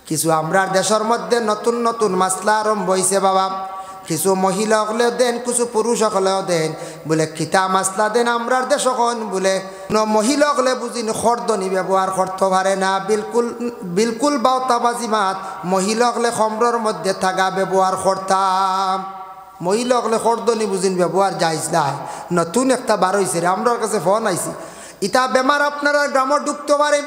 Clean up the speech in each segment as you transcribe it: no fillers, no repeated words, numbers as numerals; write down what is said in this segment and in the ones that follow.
কিছু আমরার দেশের মধ্যে নতুন নতুন মাসলা আরম্ভ হয়েছে বাবা। কিছু মহিলা হলেও দেন, কিছু পুরুষ হলেও দেন, বলে কিতা মাসলা দেন আমরার দেশ এখন বলে মহিলা হলে বুঝিন খর্দনি ব্যবহার করতে পারে না, বিলকুল বিলকুল বাউতাবাজি মাত মহিলা হলে খমরর মধ্যে থাকা ব্যবহার করতাম। মহিলা হলে খর্দনি বুঝিন ব্যবহার যাইজ নাই। নতুন একটা বার হয়েছে রে, আমরার কাছে ফোন আইছি, ইটা বেমার আপনারা গ্রামে ঢুকতে পারে।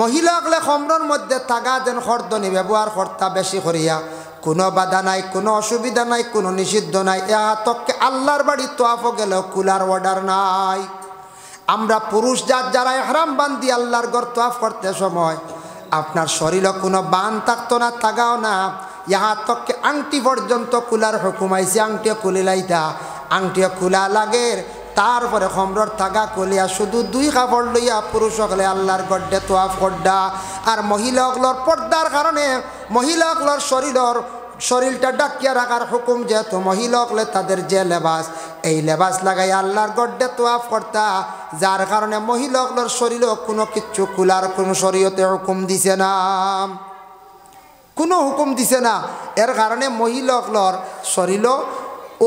মহিলা হলে খমরর মধ্যে থাকা যেন খর্দনি ব্যবহার করতা বেশি করিয়া, কোনো বাধা নাই, কোনো অসুবিধা নাই, কোনো নিষিদ্ধ নাই। তককে আল্লাহর বাড়ি তোয়াফ গেলেও কুলার অর্ডার নাই। আমরা পুরুষ জাত যারা ইহরাম বান্ধি আল্লাহর ঘর তোয়াফ করতে সময় আপনার শরীরে কোনো বান থাকতো না, থাকাও না। তককে আংটি পর্যন্ত কুলার হুকুম আইছে, আংটিও খুলে লাইতা, আংটিও খোলা লাগে। তারপরে খমরর থাকা কলিয়া শুধু দুই কাপড় লইয়া পুরুষ সকলে আল্লাহর গড্ডে তোয়াফ করডা। আর মহিলা সকলের পর্দার কারণে মহিলা সকলের শরীরটা ডাকিয়া রাখার হুকুম, যেহেতু মহিলা সকলে তাদের যে লেবাস, এই লেবাস লাগাই আল্লাহর গড্ডে তোয়াফ করতা, যার কারণে মহিলা সকলের শরীরেও কোনো কিচ্ছু কুলার কোনো শরীয়তে হুকুম দিছে না, কোনো হুকুম দিছে না। এর কারণে মহিলা সকলের শরীরও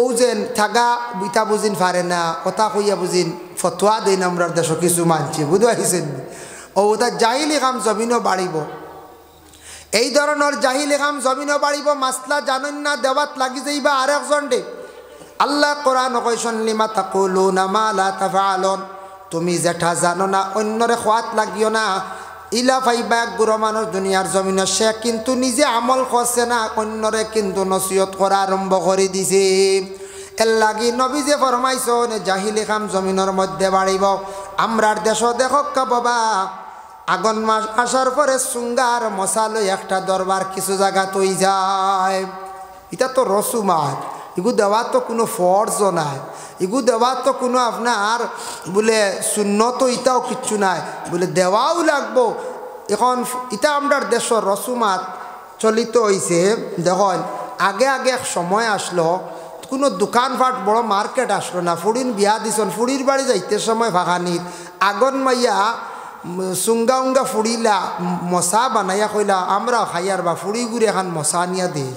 ও যেন থাকা বিতা বুঝিন পারে না, কথা কইয়া বুঝিন ফতোয়া দিন আমরা দেশ কিছু মানছি, বুঝতে পারছেন। ও ওটা জাহিলি কাম জমিনও বাড়িব, এই ধরনের জাহিলি কাম জমিনও বাড়িব। মাসলা জানেন না দেওয়াত লাগি যাইবা আরেকজন ডে। আল্লাহ কোরআন কইছেন লিমা তাকুলুনা মা লা তাফআলুন, তুমি যেটা জানো না অন্যরে খোয়াত লাগিও না। ইলা ফাইবা গুরু মানুষ দুনিয়ার জমিনে, সে কিন্তু নিজে আমল করছে না, অন্যরে কিন্তু নসিহত করা আরম্ভ করে দিছে। এর লাগি নবী যে ফরমাইছেন জাহিলি কাম জমিনের মধ্যে বাড়িব। আমরার দেশ দেখক বাবা, আগুন মাস আসার পরে সুঙ্গার মশালো একটা দরবার কিছু জায়গা তৈ যায়। এটা তো রসুমাত, এগু দেওয়ার তো কোনো ফর্জও নাই, এগু দেওয়ার তো কোনো আপনার বলে শূন্যত ইটাও কিচ্ছু নাই, বলে দেওয়াও লাগবো। এখন এটা আমরার দেশের রসুমাত চলিত হয়েছে। দেখুন আগে আগে এক সময় আসলো, কোনো দোকানপাট বড় মার্কেট আসলো না। ফুড়িন বিয়া দিছন, ফুড়ির বাড়ি যাইতে সময় ভাগানির আগুন মাইয়া সুঙ্গা উঙ্গা ফুড়িলা মশা বানাইয়া কইলা আমরা খাইয়ার বা ফুড়ি গুড়ি এখন মশা নিয়া দেই।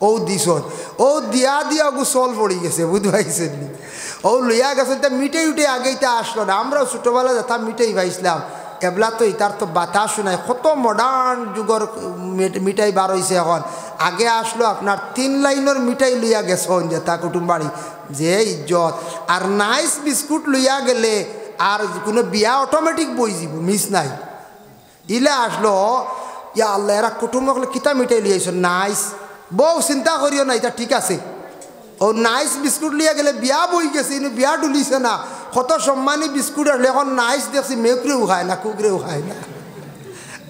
ও দিছন, ও দিয়া দিয়া গু চল পড়ি গেছে, বুঝতে পাইছেন নি। ও লইয়া গেছে, তা মিঠাই উঠে আগে এটা আসলো না। আমরাও ছোটোবেলা যেতাম মিঠাই পাইছিলাম, এবলা তো ইতার তো বাতাসও নাই, কত মডার্ন যুগর মিঠাই বার হয়েছে এখন। আগে আসলো আপনার 3 লাইনের মিঠাই লইয়া গেছেন যেতা কুটুম বাড়ি, যে ইজ্জত। আর নাইস বিস্কুট লইয়া গেলে আর কোনো বিয়া অটোমেটিক বই যাব, মিস নাই। ইলে আসলো, ইয়া আল্লাহ এরা কুটুম কিতা মিঠাই লিয়াইছ নাইস, বউ চিন্তা করিও না, এটা ঠিক আছে। ও নাইস বিস্কুট লিয়া গেলে বিয়া বই গেছে, কিন্তু বিয়া ডুলিছে না। কত সম্মানী বিস্কুট আসলে এখন নাইস দেখছি মেকুরেও খায় না, কুকুরেও খায় না।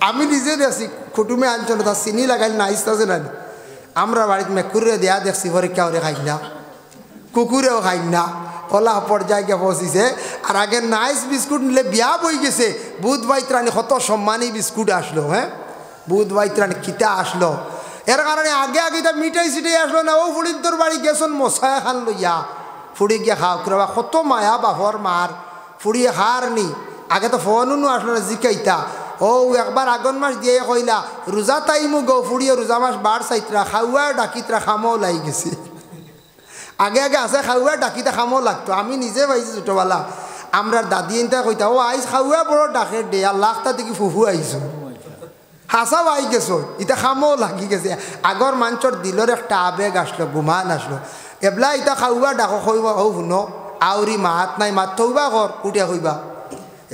আমি নিজে দেখছি কুটুমে আনছো না, তার চিনি লাগাই নাইস আছে না। আমরা বাড়িতে মেকুরে দেয়া দেখছি, পরীক্ষা করে খাই না, কুকুরেও খাই না, ওলা পর্যায়ে গিয়ে পৌঁছিছে। আর আগে নাইস বিস্কুট নিলে বিয়া বই গেছে। বুধ বাইত্রানি কত সম্মানী বিস্কুট আসলো, হ্যাঁ বুধ বাইত্রানি কিতা আসলো। এর কারণে আগে আগে তা মিঠাই সিটাই আসলো না। ও ফুড়ির তোর বাড়ি গেছন মশায় খান লইয়া, ফুড়ি গিয়ে খাও করবা, কত মায়া বাহর মার, ফুড়িয়ে খার নি। আগে তো ফোনও আসলো না জিকাইতা। ও একবার আগুন মাস দিয়ে কইলা রোজা তাইমু গো, ফুড়িয়ে রোজা মাস বার চাইতরা খাওয়া ডাকিতরা খামও লাই গেছে। আগে আগে আছে খাওয়া ডাকিতে খামও লাগতো। আমি নিজে পাইছি ছোটোবেলা, আমরা দাদি এনটা কইতা ও আইস খাওয়া বড় ডাকে দে, আর লাখটা দেখি ফুফু আইছো, হাসাও আই গেছো, ইটা খামও লাগি গেছে। আগর মানুষের দিলের একটা আবেগ আসলো, গুমান আসলো। এবলা ইটা খাওয়া ডাকো কইবা, ও শুনো আউরি মাত নাই, মাত থইবা ঘর উঠিয়া কইবা।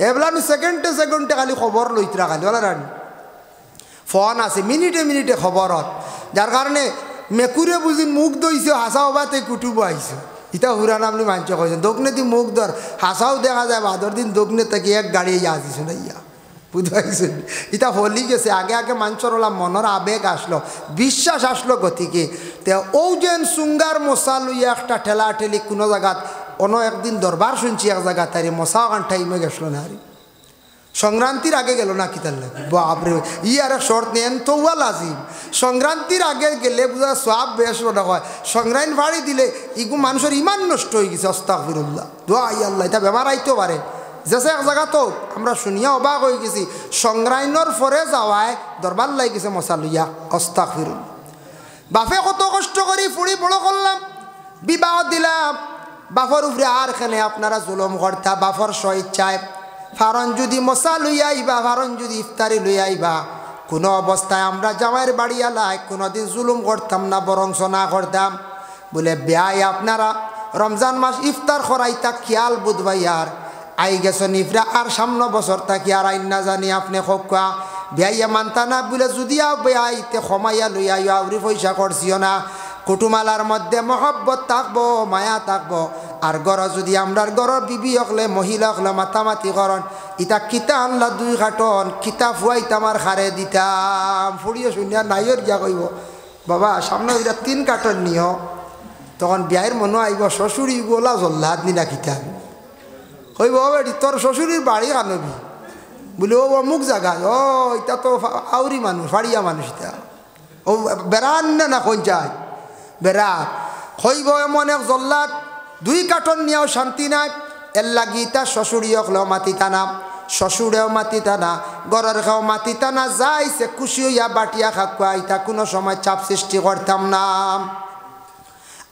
এবলা নো সেকেন্ডে সেকেন্ডে খালি খবর লইতরা, খালি ওলা রানি ফোন আছে মিনিটে মিনিটে খবরত। যার কারণে মেকুরে বুঝি মুখ দইছে, হাসাও বাতে কুটুব আইছে। ইটা হুরান আপনি মানছে কইছেন দোকনে দি মুখ ধর, হাসাও দেখা যায় ভাদর দিন দোকনে থেকে এক গাড়ি ইয়া দিছ না, ইয়া বুঝতে পারছেন। ইটা হলি গেছে। আগে আগে মানুষের ওলা মনের আবেগ আসলো, বিশ্বাস আসলো গতিকে। তে ও যেন সুঙ্গার মশা লইয়া একটা ঠেলা ঠেলি কোনো জায়গাত অন্য একদিন দরবার শুনছি এক জায়গা, তারি মশা ওখান টাইমে গেছিল না। আরে সংক্রান্তির আগে গেল না কি তার লাগে, বাপরে ই আর এক শর্ত নেন তো লাজিম। সংক্রান্তির আগে গেলে বুঝা সব বেশ মনে হয়। সংক্রান্ত বাড়ি দিলে ইগু মানুষের ইমান নষ্ট হয়ে গেছে, আস্তাগফিরুল্লাহ, দোয়া আল্লাহ। এটা বেমার আইতেও পারে, যেসে এক জায়গা তো আমরা শুনিয়া অবাক হয়ে গেছি, সংগ্রাইনর পরে যাওয়ায় দরবার লাই গেছে মশা লইয়া। আস্তাগফিরুল্লাহ। বাপে কত কষ্ট করি ফুড়ি বড় করলাম, বিবাহ দিলাম, বাফর উপরে আর খেলে আপনারা জুলুম করতা। বাফর স্বইচ্ছায় ফারণ যদি মশা লইয়া আইবা, ফারণ যদি ইফতারি লইয়া আইবা, কোনো অবস্থায় আমরা জামাইয়ের বাড়ি আলাই কোনোদিন জুলুম করতাম না, বরং না করতাম। বলে বেয়াই আপনারা রমজান মাস ইফতার করাইতা খেয়াল বুধবাইয়ার আই গেছেন ইফরা আর সামনে বছর থাকি আর আইন না জানি আপনি খোকা বেয়াইয়া মানতা না। বলে যদিও বেয়াইতে ক্ষমাইয়া লইয়া আউরি পয়সা করছিও না। কুটুমালার মধ্যে মহব্বত থাকবো, মায়া থাকবো। আর গড় যদি আমরার গড়র বিবি হকলে মহিলা হকলে মাতামাতি করন, ইতা কিতা আনলা 2 কার্টন কিতা ফুয়াইতাম আর খারে দিতাম। ফুড়িয়ে শুনিয়া নাইয়ের গিয়া কইব বাবা সামনে ওইটা 3 কার্টন নিও। তখন বিয়ের মনে আইব শ্বশুরি গোলা জল্লাদ নিলা কিতা কইব বেটি তোর শ্বশুরির বাড়ি কানবি বলে ও অমুক জায়গায়। ও এটা তো আউরি মানুষ, ফাড়িয়া মানুষ। এটা ও বেড়ান না কোন যায় বেড়া হইব এমন এক জল্লাদ 2 কার্টন নিয়েও শান্তি নাই। এর লাগি তা শ্বশুরি হকলেও মাতি টানা, শ্বশুরেও মাতি টানা, গড়ের খাও মাতি টানা, যাইছে খুশি হইয়া বাটিয়া খাকুয়া। ইতা কোনো সময় চাপ সৃষ্টি করতাম না।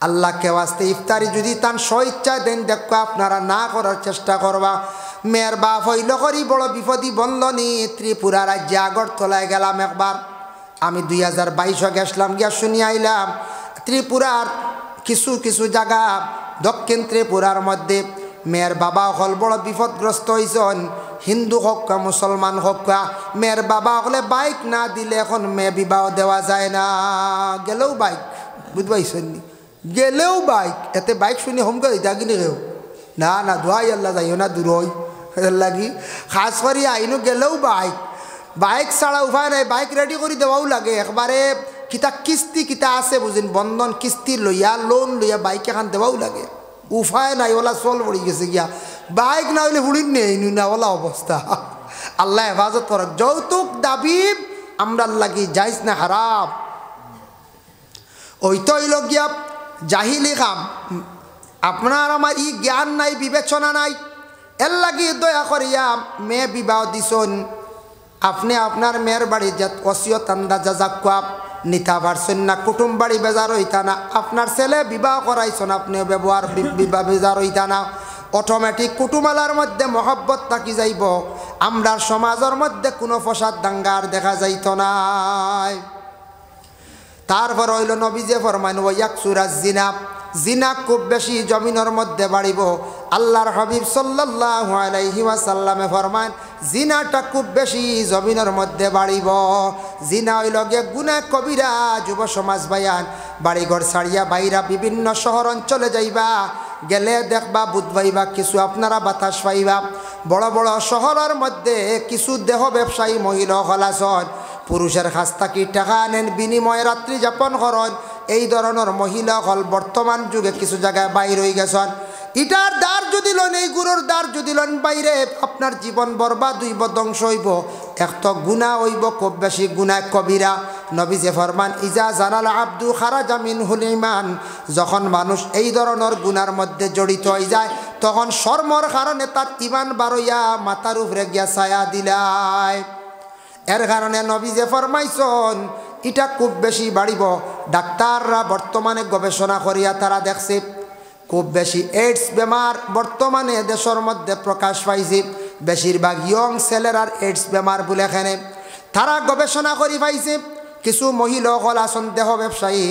আল্লাহকে ওয়াস্তে ইফতারি যদি তান স্বইচ্ছায় দেন দেখো আপনারা না করার চেষ্টা করবা। মেয়ের বাপ হইল করি বড় বিপদী বললনি। ত্রিপুরা রাজ্যে আগরতলায় গেলাম একবার, আমি 2022 গেছিলাম, গিয়া শুনি আইলাম ত্রিপুরার কিছু কিছু জায়গা দক্ষিণ ত্রিপুরার মধ্যে মেয়ের বাবা হল বড় বিপদগ্রস্ত হয়েছেন। হিন্দু হোক কা মুসলমান হোক কা, মেয়ের বাবা হলে বাইক না দিলে এখন মেয়ে বিবাহ দেওয়া যায় না। গেলেও বাইক বুঝবাইছেন, গেলেও বাইক, এতে বাইক শুনি হোমকে দিতা কিনে কেউ না না ধোয়াই আল্লাহ যাইও না দূর হই লাগি। খাস করি আইনও গেলেও বাইক, বাইক ছাড়া উপায় নাই, বাইক রেডি করে দেওয়াও লাগে। একবারে কিতা কিস্তি কিতা আছে বুঝিন, বন্ধন কিস্তি লইয়া লোন লইয়া বাইক এখান দেওয়াও লাগে। উপায় নাই, ওলা চল পড়ি গেছে গিয়া। বাইক না হইলে ফুড়ির নেই না, ওলা অবস্থা। আল্লাহ হেফাজত করক। যৌতুক দাবি আমরা লাগি যাইস না, হারাম। ওই তো হইল গিয়া জাহিলি কাম। আপনার আমার ই জ্ঞান নাই, বিবেচনা নাই, এর লাগি দয়া করিয়া মেয়ে বিবাহ দিছন। আপনি আপনার মেয়ের বাড়ি যে ওসিয়ত আন্দাজা যাকুয়া নিতা পারছেন না, কুটুম বাড়ি বেজার হইতা না। আপনার ছেলে বিবাহ করাইছেন, আপনিও ব্যবহার বিবাহ বেজার হইতা না। অটোমেটিক কুটুমালার মধ্যে মহব্বত থাকি যাইব। আমরা সমাজের মধ্যে কোনো ফসাদ দাঙ্গার দেখা যাইত না। তারপর হইল নবী যে ফরমান ওয়াকসুরাজ জিনা, জিনা খুব বেশি জমিনের মধ্যে বাড়িব। আল্লাহর হাবিব সাল্লাল্লাহু আলাইহি ওয়াসাল্লামে ফরমান জিনাটা খুব বেশি জমিনের মধ্যে বাড়িব। জিনা হইল গে গুনাহ কবিরা। যুব সমাজ বায়ান বাড়িঘর ছাড়িয়া বাইরা বিভিন্ন শহর অঞ্চলে যাইবা, গেলে দেখবা বুধবাইবা কিছু আপনারা বাতাস পাইবা। বড় বড় শহরের মধ্যে কিছু দেহ ব্যবসায়ী মহিলা হলাসন, পুরুষের কাছ থেকে টাকা আনেন, বিনিময়ে রাত্রি যাপন করেন। এই ধরনের মহিলা হল বর্তমান যুগে কিছু জায়গায় বাইর হয়ে গেছেন। ইটার দ্বার যদি লন, এই গুরুর দ্বার যদি লন বাইরে, আপনার জীবন বরবাদ হইব, ধ্বংস হইব। এক তো গুনাহ হইব খুব বেশি, গুনাহ কবিরা। নবী যে ফরমান ইজা জানাল আব্দু খারাজা মিনহুল ঈমান, যখন মানুষ এই ধরনের গুনার মধ্যে জড়িত হয়ে যায় তখন শর্মর কারণে তার ঈমান বাড়ইয়া মাথার উপরে গিয়া ছায়া দিলায়। এর কারণে নবী যে ফরমাইছেন এটা খুব বেশি বাড়িব। ডাক্তাররা বর্তমানে গবেষণা করিয়া তারা দেখছে খুব বেশি এইডস বেমার বর্তমানে দেশের মধ্যে প্রকাশ পাইছে। বেশিরভাগ ইয়ং ছেলেরার এইডস বেমার বলে এখানে তারা গবেষণা করি পাইছে। কিছু মহিলা হল আসন দেহ ব্যবসায়ী,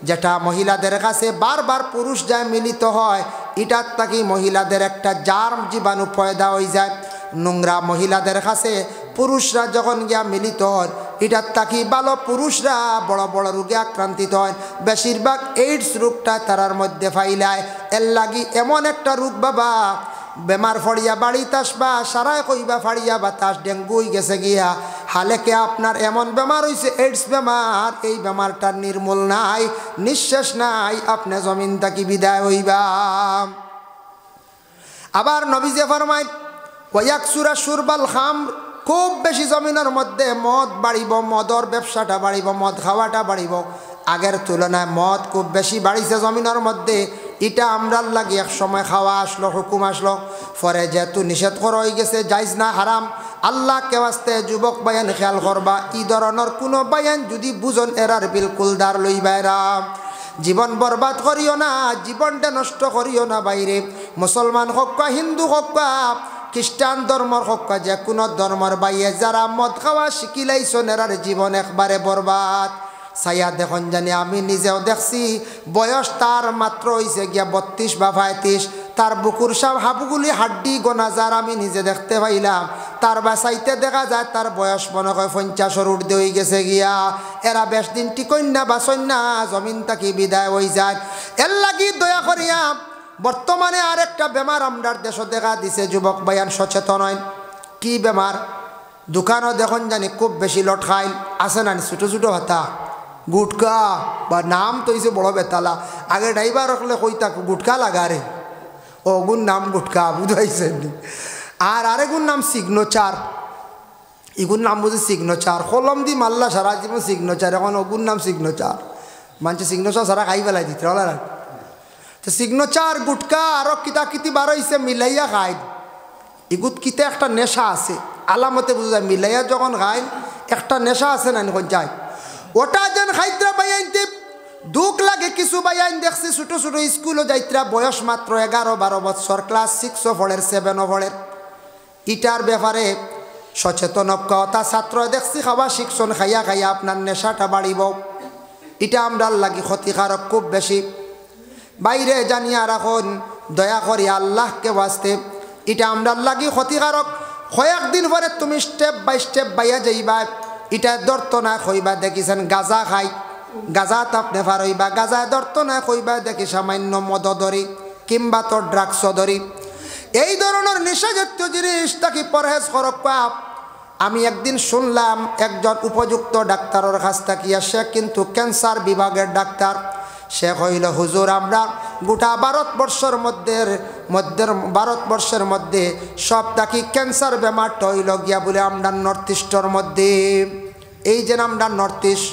যেটা মহিলাদের কাছে বারবার পুরুষ যায় মিলিত হয়, এটার থাকি মহিলাদের একটা জার্ম জীবাণু পয়দা হয়ে যায়। নোংরা মহিলাদের কাছে পুরুষরা যখন গিয়া মিলিত হন, এটার থাকি ভালো পুরুষরা বড় বড় রোগে আক্রান্তিত হয়। বেশিরভাগ এইডস রোগটা তারার মধ্যে ফাইলায়। এর লাগি এমন একটা রোগ বাবা, বেমার ফড়িয়া বাড়িতে আসবা সারায় কইবা ফাড়িয়া বাতাস ডেঙ্গু হয়ে গেছে গিয়া। হালেকে আপনার এমন বেমার হয়েছে এইডস বেমার, এই বেমারটার নির্মূল নাই, নিঃশেষ নাই, আপনি জমিন থাকি বিদায় হইবা। আবার নবী যে ফরমায় ওয়াকসুরা শুরবাল খামর, খুব বেশি জমিনের মধ্যে মদ বাড়িব, মদর ব্যবসাটা বাড়িব, মদ খাওয়াটা বাড়িব। আগের তুলনায় মদ খুব বেশি বাড়িছে জমিনের মধ্যে। এটা আমরার লাগে এক সময় খাওয়া আসলো, হুকুম আসলো, পরে যেহেতু নিষেধ করা হয়ে গেছে জায়েজ না হারাম আল্লাহকে ওয়াস্তে যুবক বায়ান খেয়াল করবা ই ধরনের কোনো বায়ান যদি বুঝন এরার বিলকুল দার লইবাইরা জীবন বরবাদ করিও না জীবনটা নষ্ট করিও না বাইরে মুসলমান হোক বা হিন্দু হোক বা খ্রিস্টান ধর্মর হোক বা যে কোনো ধর্মর বাইয়ে যারা মদ খাওয়া শিখিলাইছন এরার জীবন একবারে বরবাদ ছায়া দেখুন জানি আমি নিজেও দেখছি বয়স তার মাত্র হয়েছে গিয়া 32 বা 35 তার বুকুর সব হাবুগুলি হাড্ডি গোনা যার আমি নিজে দেখতে পাইলাম তার বাসাইতে দেখা যায় তার বয়স মনে হয় 50 ঊর্ধ্বে হয়ে গেছে গিয়া এরা বেশ দিন টিকইন না বাসন না জমিন তাকি বিদায় হয়ে যায় এর লাগি দয়া করিয়া বর্তমানে আরেকটা বেমার আমরার দেশে দেখা দিছে যুবক বায়ান সচেতন হয় কি বেমার দোকানও দেখুন জানি খুব বেশি লট খাইল আছে না ছোটো ছোটো ভাতা গুটকা বা নাম তো হয়েছে বড় বেতালা আগে ড্রাইভার রাখলে কইতা গুটকা লাগারে ওগুন নাম গুটকা বুঝাইছেন আর আরেগুন নাম সিগনেচার এগুন নাম বুঝি সিগনেচার কলম দি মাল্লা সারা জীবন সিগনেচার এখন ওগুন নাম সিগনেচার মানুষ সিগনেচার সারা খাই ফেলাই দিতে হল না তো সিগনেচার গুটকা আরো কিতা কিতি বার হয়েছে মিলাইয়া খাই এগুত কিতে একটা নেশা আছে আলামতে বুঝা যায় মিলাইয়া যখন খাই একটা নেশা আছে না এখন যায় ওটা যেন খাইত্রা বাইয়াইতে দুঃখ লাগে কিছু বাইয়াইন দেখছি ছোটো ছোটো স্কুলও যাইত্রা বয়স মাত্র 11-12 বছর ক্লাস 6 পড়ের 7 পড়ের ইটার ব্যাপারে সচেতন কথা ছাত্র দেখছি খাওয়া শিক্ষণ খাইয়া খাইয়া আপনার নেশাটা বাড়িব এটা আমরার লাগি ক্ষতিকারক খুব বেশি বাইরে জানিয়া রাখুন দয়া করি আল্লাহকে বাঁচতে এটা আমরার লাগি ক্ষতিকারক কয়েকদিন পরে তুমি স্টেপ বাই স্টেপ বাইয়া যাইবা এটা ধরতো না কইবা দেখিছেন গাঁজা খাই গাঁজা তাপনে পারইবা গাঁজা ধরতো না কইবা দেখি সামান্য মদ ধরি কিংবা তোর ড্রাগস ধরি এই ধরনের নেশাজাতীয় জিনিস তাকে পরহেজ করক পাপ আমি একদিন শুনলাম একজন উপযুক্ত ডাক্তারের কাছ থেকে সে কিন্তু ক্যান্সার বিভাগের ডাক্তার সে কইল হুজুর আমরা গোটা ভারতবর্ষের মধ্যে সব থাকি ক্যান্সার বেমারটা হইল গিয়া বলে আমরা নর্থ ইস্টর মধ্যে এই যে আমরা নর্থ ইস্ট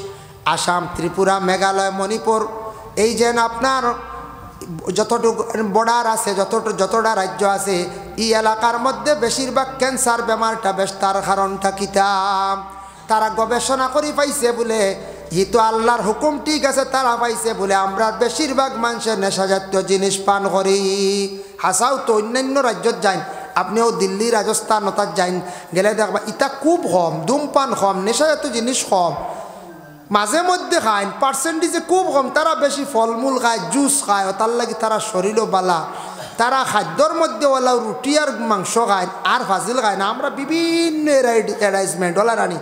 আসাম ত্রিপুরা মেঘালয় মণিপুর এই যে আপনার যতটুকু বর্ডার আছে যতটা রাজ্য আছে এই এলাকার মধ্যে বেশিরভাগ ক্যান্সার বেমারটা বেশ তার কারণটা কিতা তারা গবেষণা করে পাইছে বলে যেহেতু আল্লাহর হুকুম ঠিক আছে তারা পাইছে বলে আমরা বেশিরভাগ মানুষের নেশাজাতীয় জিনিস পান করি হাসাও তো অন্যান্য রাজ্যত যান আপনিও দিল্লি রাজস্থান ওতার যাইন গেলে দেখবা ইটা খুব কম ধূমপান কম নেশাজাতীয় জিনিস কম মাঝে মধ্যে খায় পার্সেন্টেজে খুব কম তারা বেশি ফলমূল খায় জুস খায় তার লাগে তারা শরীরও বালা তারা খাদ্যর মধ্যে ওলা রুটি আর মাংস খায় আর ফাজিল খায় না আমরা বিভিন্ন অ্যারেঞ্জমেন্ট ওলা রানি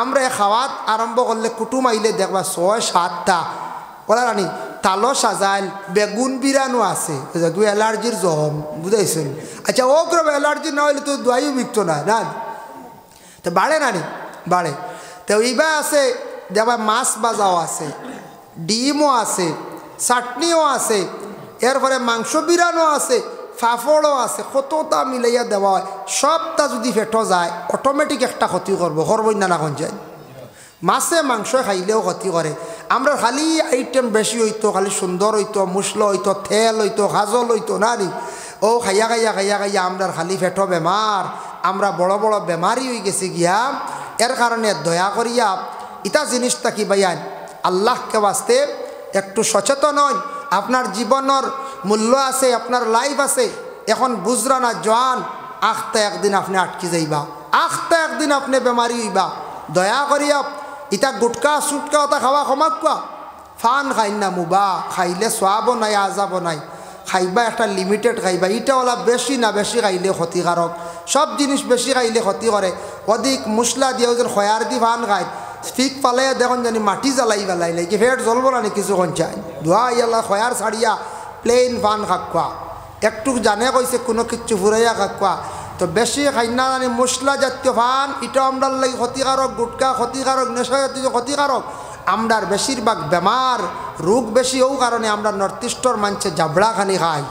আমরা খাওয়াত আরম্ভ করলে কুটুম আইলে দেখবা 6-7টা ওলা রানি তালো সাজাইল বেগুন বিরানো আছে অ্যালার্জির জম বুঝাইছেন আচ্ছা ও করবে অ্যালার্জি না হইলে তো দোয়াইও বিকতো না না তো বাড়ে না নি বাড়ে তো এইবার আছে দেখবা মাছ বাজাও আছে ডিমও আছে চাটনিও আছে এরপরে মাংস বিরানো আছে ফাফড়ও আছে কতটা মিলাইয়া দেওয়া হয় সবটা যদি ফেটো যায় অটোমেটিক একটা ক্ষতি করবো করবই না কোন যায় মাছে মাংস খাইলেও ক্ষতি করে আমরা খালি আইটেম বেশি হইতো খালি সুন্দর হইতো মুসলো হইতো তেল হইতো হাজল হইতো না নি ও খাইয়া খাইয়া আমরা খালি ফেটো বেমার আমরা বড় বড় বেমারি হয়ে গেছি গিয়া এর কারণে দয়া করিয়া ইটা জিনিসটা কি বাইয়ান আল্লাহকে বাঁচতে একটু সচেতন হন আপনার জীবনের মূল্য আছে আপনার লাইফ আছে এখন বুঝরা না জোয়ান আখতে একদিন আপনি আটকি যাইবা আখতে একদিন আপনি বেমারি হইবা দয়া করিয়া ইটা গুটকা সুটকা ওটা খাওয়া কমাকুয়া ফান খাই না মুবা খাইলে সোয়াবো নাই আজাবো নাই খাইবা একটা লিমিটেড খাইবা ইটা ওলা বেশি না বেশি খাইলে ক্ষতিকারক সব জিনিস বেশি খাইলে ক্ষতি করে অধিক মশলা দিয়ে ওদের খয়ার দি ফান খায় ফিক পালাইয়া দেখুন জানি মাটি জ্বালাই নাকি ফেট জ্বলবো না কিছু চাই ধোয়া ইয়ালা খয়ার ছাড়িয়া প্লেন ফান খাকুয়া একটু জানে কইছে কোনো কিচ্ছু ফুরাইয়া খাকুয়া তো বেশি খাই না জানি মশলা জাতীয় ফান এটা আমরার লাগে ক্ষতিকারক গুটকা ক্ষতিকারক নেশা জাতীয় ক্ষতিকারক আমরার বেশিরভাগ বেমার রোগ বেশি ও কারণে আমরা নর্থ ইস্টর মানছে জাবড়া খানি খাই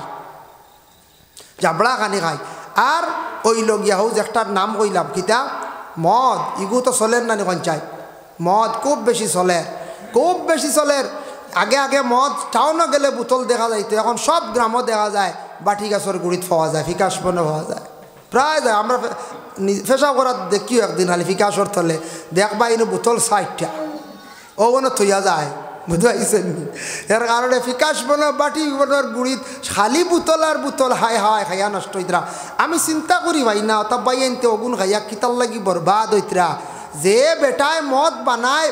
আর ওই লগিয়া হৌ একটার নাম কইলাম কিতা মদ ইগু তো চলেন না পঞ্চায়েত মদ খুব বেশি চলে আগে মদ টাউনে গেলে বোতল দেখা যাইতো এখন সব গ্রামও দেখা যায় বাটি গাছের গুড়িত পাওয়া যায়, ফিকাস বনে পাওয়া যায়, প্রায় যায়। আমরা ফেসা করার দেখিও একদিন খালি ফিকাসর তলে দেখবা ইনো বোতল 60টা ও বনে থইয়া যায়, বুঝতে পারছেন? এর কারণে ফিকাস বনে বাটি বনের গুড়িত খালি বোতল আর বোতল হায় হায় খাইয়া নষ্ট হইতরা। আমি চিন্তা করি ভাই না তা বাই আনতে অগুন খাইয়া কিতাল লাগি বরবাদ হইতরা। যে বেটায় মদ বানায়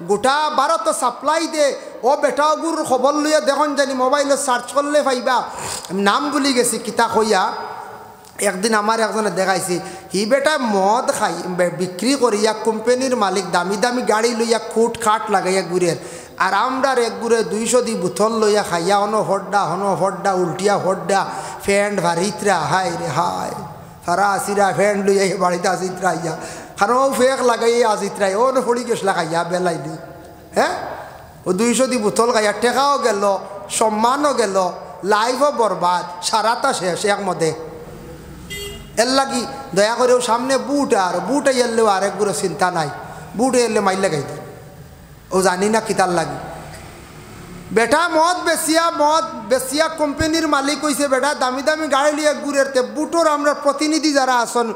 গোটা ভারত সাপ্লাই দে, ও বেটা গুর খবর লইয়া দেখুন জানি মোবাইলে সার্চ করলে পাইবা। নাম ভুলি গেছি কিতা কইয়া, একদিন আমার একজনে দেখাইছি হি বেটা মদ খাই বিক্রি করিয়া কোম্পানির মালিক দামি দামি গাড়ি লইয়া খুট খাট লাগাইয়া ঘুরের, আর আমরা এক ঘুরে 200 দি বোতল লইয়া খাইয়া হনো হড্ডা উল্টিয়া হড্ডা ফ্যান্ড ভারিতরা হায় রে হায় সারা আসিরা ফ্যান্ড লইয়া বাড়িতে আসিতরা ইয়া খানো ফেক লাগাইয়া আসিতরাই ও ফড়ি গেছলা খাইয়া বেলাই দি। হ্যাঁ, ও 200 দি বোতল খাইয়া টেকাও গেল, সম্মানও গেল, লাইফও বরবাদ, সারাটা শেষ এক মধ্যে। এর লাগি দয়া করেও সামনে বুট আর বুটে এলেও আরেক গুলো চিন্তা নাই, বুটে এলে মাইল লাগাইতে ও জানি না কিতার লাগি। বেটা মদ বেসিয়া কোম্পানির মালিক হয়েছে, বেটা দামি দামি গাড়ি লিয়ে ঘুরেতে বুটোর আমরা প্রতিনিধি যারা আসন